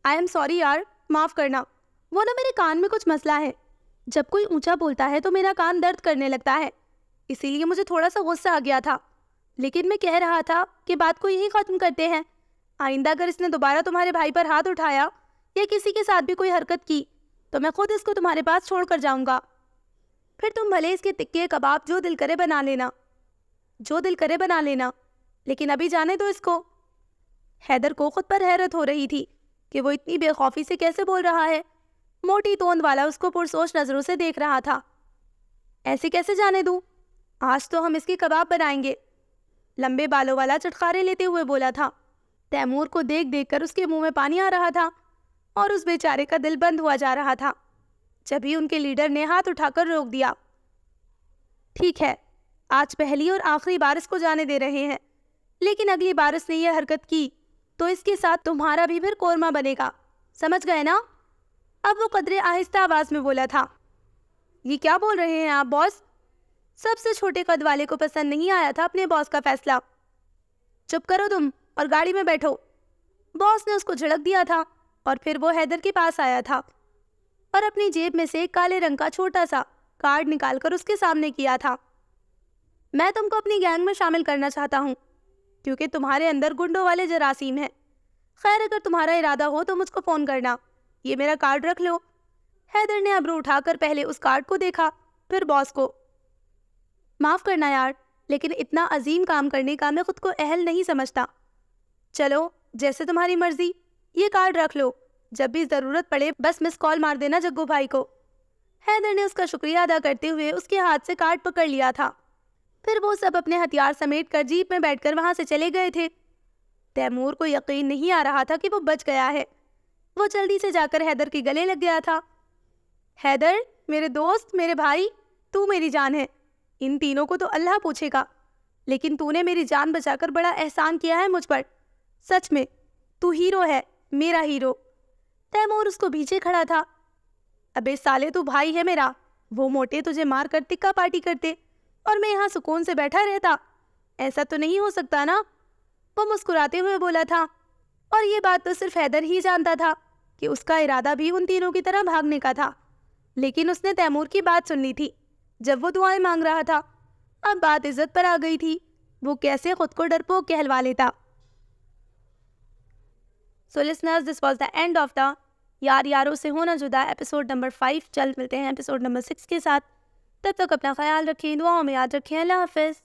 आई एम सॉरी यार, माफ करना। वो ना मेरे कान में कुछ मसला है। जब कोई ऊंचा बोलता है तो मेरा कान दर्द करने लगता है, इसीलिए मुझे थोड़ा सा गुस्सा आ गया था। लेकिन मैं कह रहा था कि बात को यही खत्म करते हैं। आइंदा अगर इसने दोबारा तुम्हारे भाई पर हाथ उठाया या किसी के साथ भी कोई हरकत की तो मैं खुद इसको तुम्हारे पास छोड़ कर जाऊंगा। फिर तुम भले इसके टिक्के कबाब जो दिल करे बना लेना, लेकिन अभी जाने दो इसको। हैदर को खुद पर हैरत हो रही थी कि वो इतनी बेखौफी से कैसे बोल रहा है। मोटी तोंद वाला उसको पुरसोच नजरों से देख रहा था। ऐसे कैसे जाने दूं? आज तो हम इसके कबाब बनाएंगे, लंबे बालों वाला चटखारे लेते हुए बोला था। तैमूर को देख देख कर उसके मुंह में पानी आ रहा था और उस बेचारे का दिल बंद हुआ जा रहा था। जब ही उनके लीडर ने हाथ उठाकर रोक दिया। ठीक है, आज पहली और आखिरी बार इसको जाने दे रहे हैं, लेकिन अगली बार इसने यह हरकत की तो इसके साथ तुम्हारा भी फिर कोरमा बनेगा, समझ गए ना? अब वो कदरे आहिस्ता आवाज में बोला था। ये क्या बोल रहे हैं आप बॉस? सबसे छोटे कद वाले को पसंद नहीं आया था अपने बॉस का फैसला। चुप करो तुम और गाड़ी में बैठो। बॉस ने उसको झड़क दिया था और फिर वो हैदर के पास आया था और अपनी जेब में से एक काले रंग का छोटा सा कार्ड निकालकर उसके सामने किया था। मैं तुमको अपनी गैंग में शामिल करना चाहता हूँ क्योंकि तुम्हारे अंदर गुंडों वाले जरासीम हैं। खैर, अगर तुम्हारा इरादा हो तो मुझको फ़ोन करना। ये मेरा कार्ड रख लो। हैदर ने अब्रू उठाकर पहले उस कार्ड को देखा, फिर बॉस को। माफ़ करना यार, लेकिन इतना अजीम काम करने का मैं खुद को अहल नहीं समझता। चलो, जैसे तुम्हारी मर्जी। ये कार्ड रख लो, जब भी ज़रूरत पड़े बस मिस कॉल मार देना जग्गू भाई को। हैदर ने उसका शुक्रिया अदा करते हुए उसके हाथ से कार्ड पकड़ लिया था। फिर वो सब अपने हथियार समेट कर जीप में बैठकर वहां से चले गए थे। तैमूर को यकीन नहीं आ रहा था कि वो बच गया है। वो जल्दी से जाकर हैदर के गले लग गया था। हैदर, मेरे दोस्त, मेरे भाई, तू मेरी जान है। इन तीनों को तो अल्लाह पूछेगा, लेकिन तूने मेरी जान बचाकर बड़ा एहसान किया है मुझ पर। सच में तू हीरो है, मेरा हीरो। तैमूर उसको पीछे खड़ा था। अबे साले, तू भाई है मेरा। वो मोटे तुझे मार कर टिक्का पार्टी करते और मैं यहाँ सुकून से बैठा रहता। ऐसा तो नहीं हो सकता ना? वो मुस्कुराते हुए बोला था। और ये बात तो सिर्फ हैदर ही जानता था कि उसका इरादा भी उन तीनों की तरह भागने का था। लेकिन उसने तैमूर की बात सुन ली थी जब वो दुआएं मांग रहा था। अब बात इज्जत पर आ गई थी। वो कैसे खुद को डरपोक कहलवा लेता। So listeners, this was the end of the यार यारों से होना जुदा एपिसोड नंबर 5। जल्द मिलते हैं एपिसोड नंबर 6 के साथ। तब तक अपना ख्याल रखें, दुआओं में याद रखें। अल्लाह हाफिज़।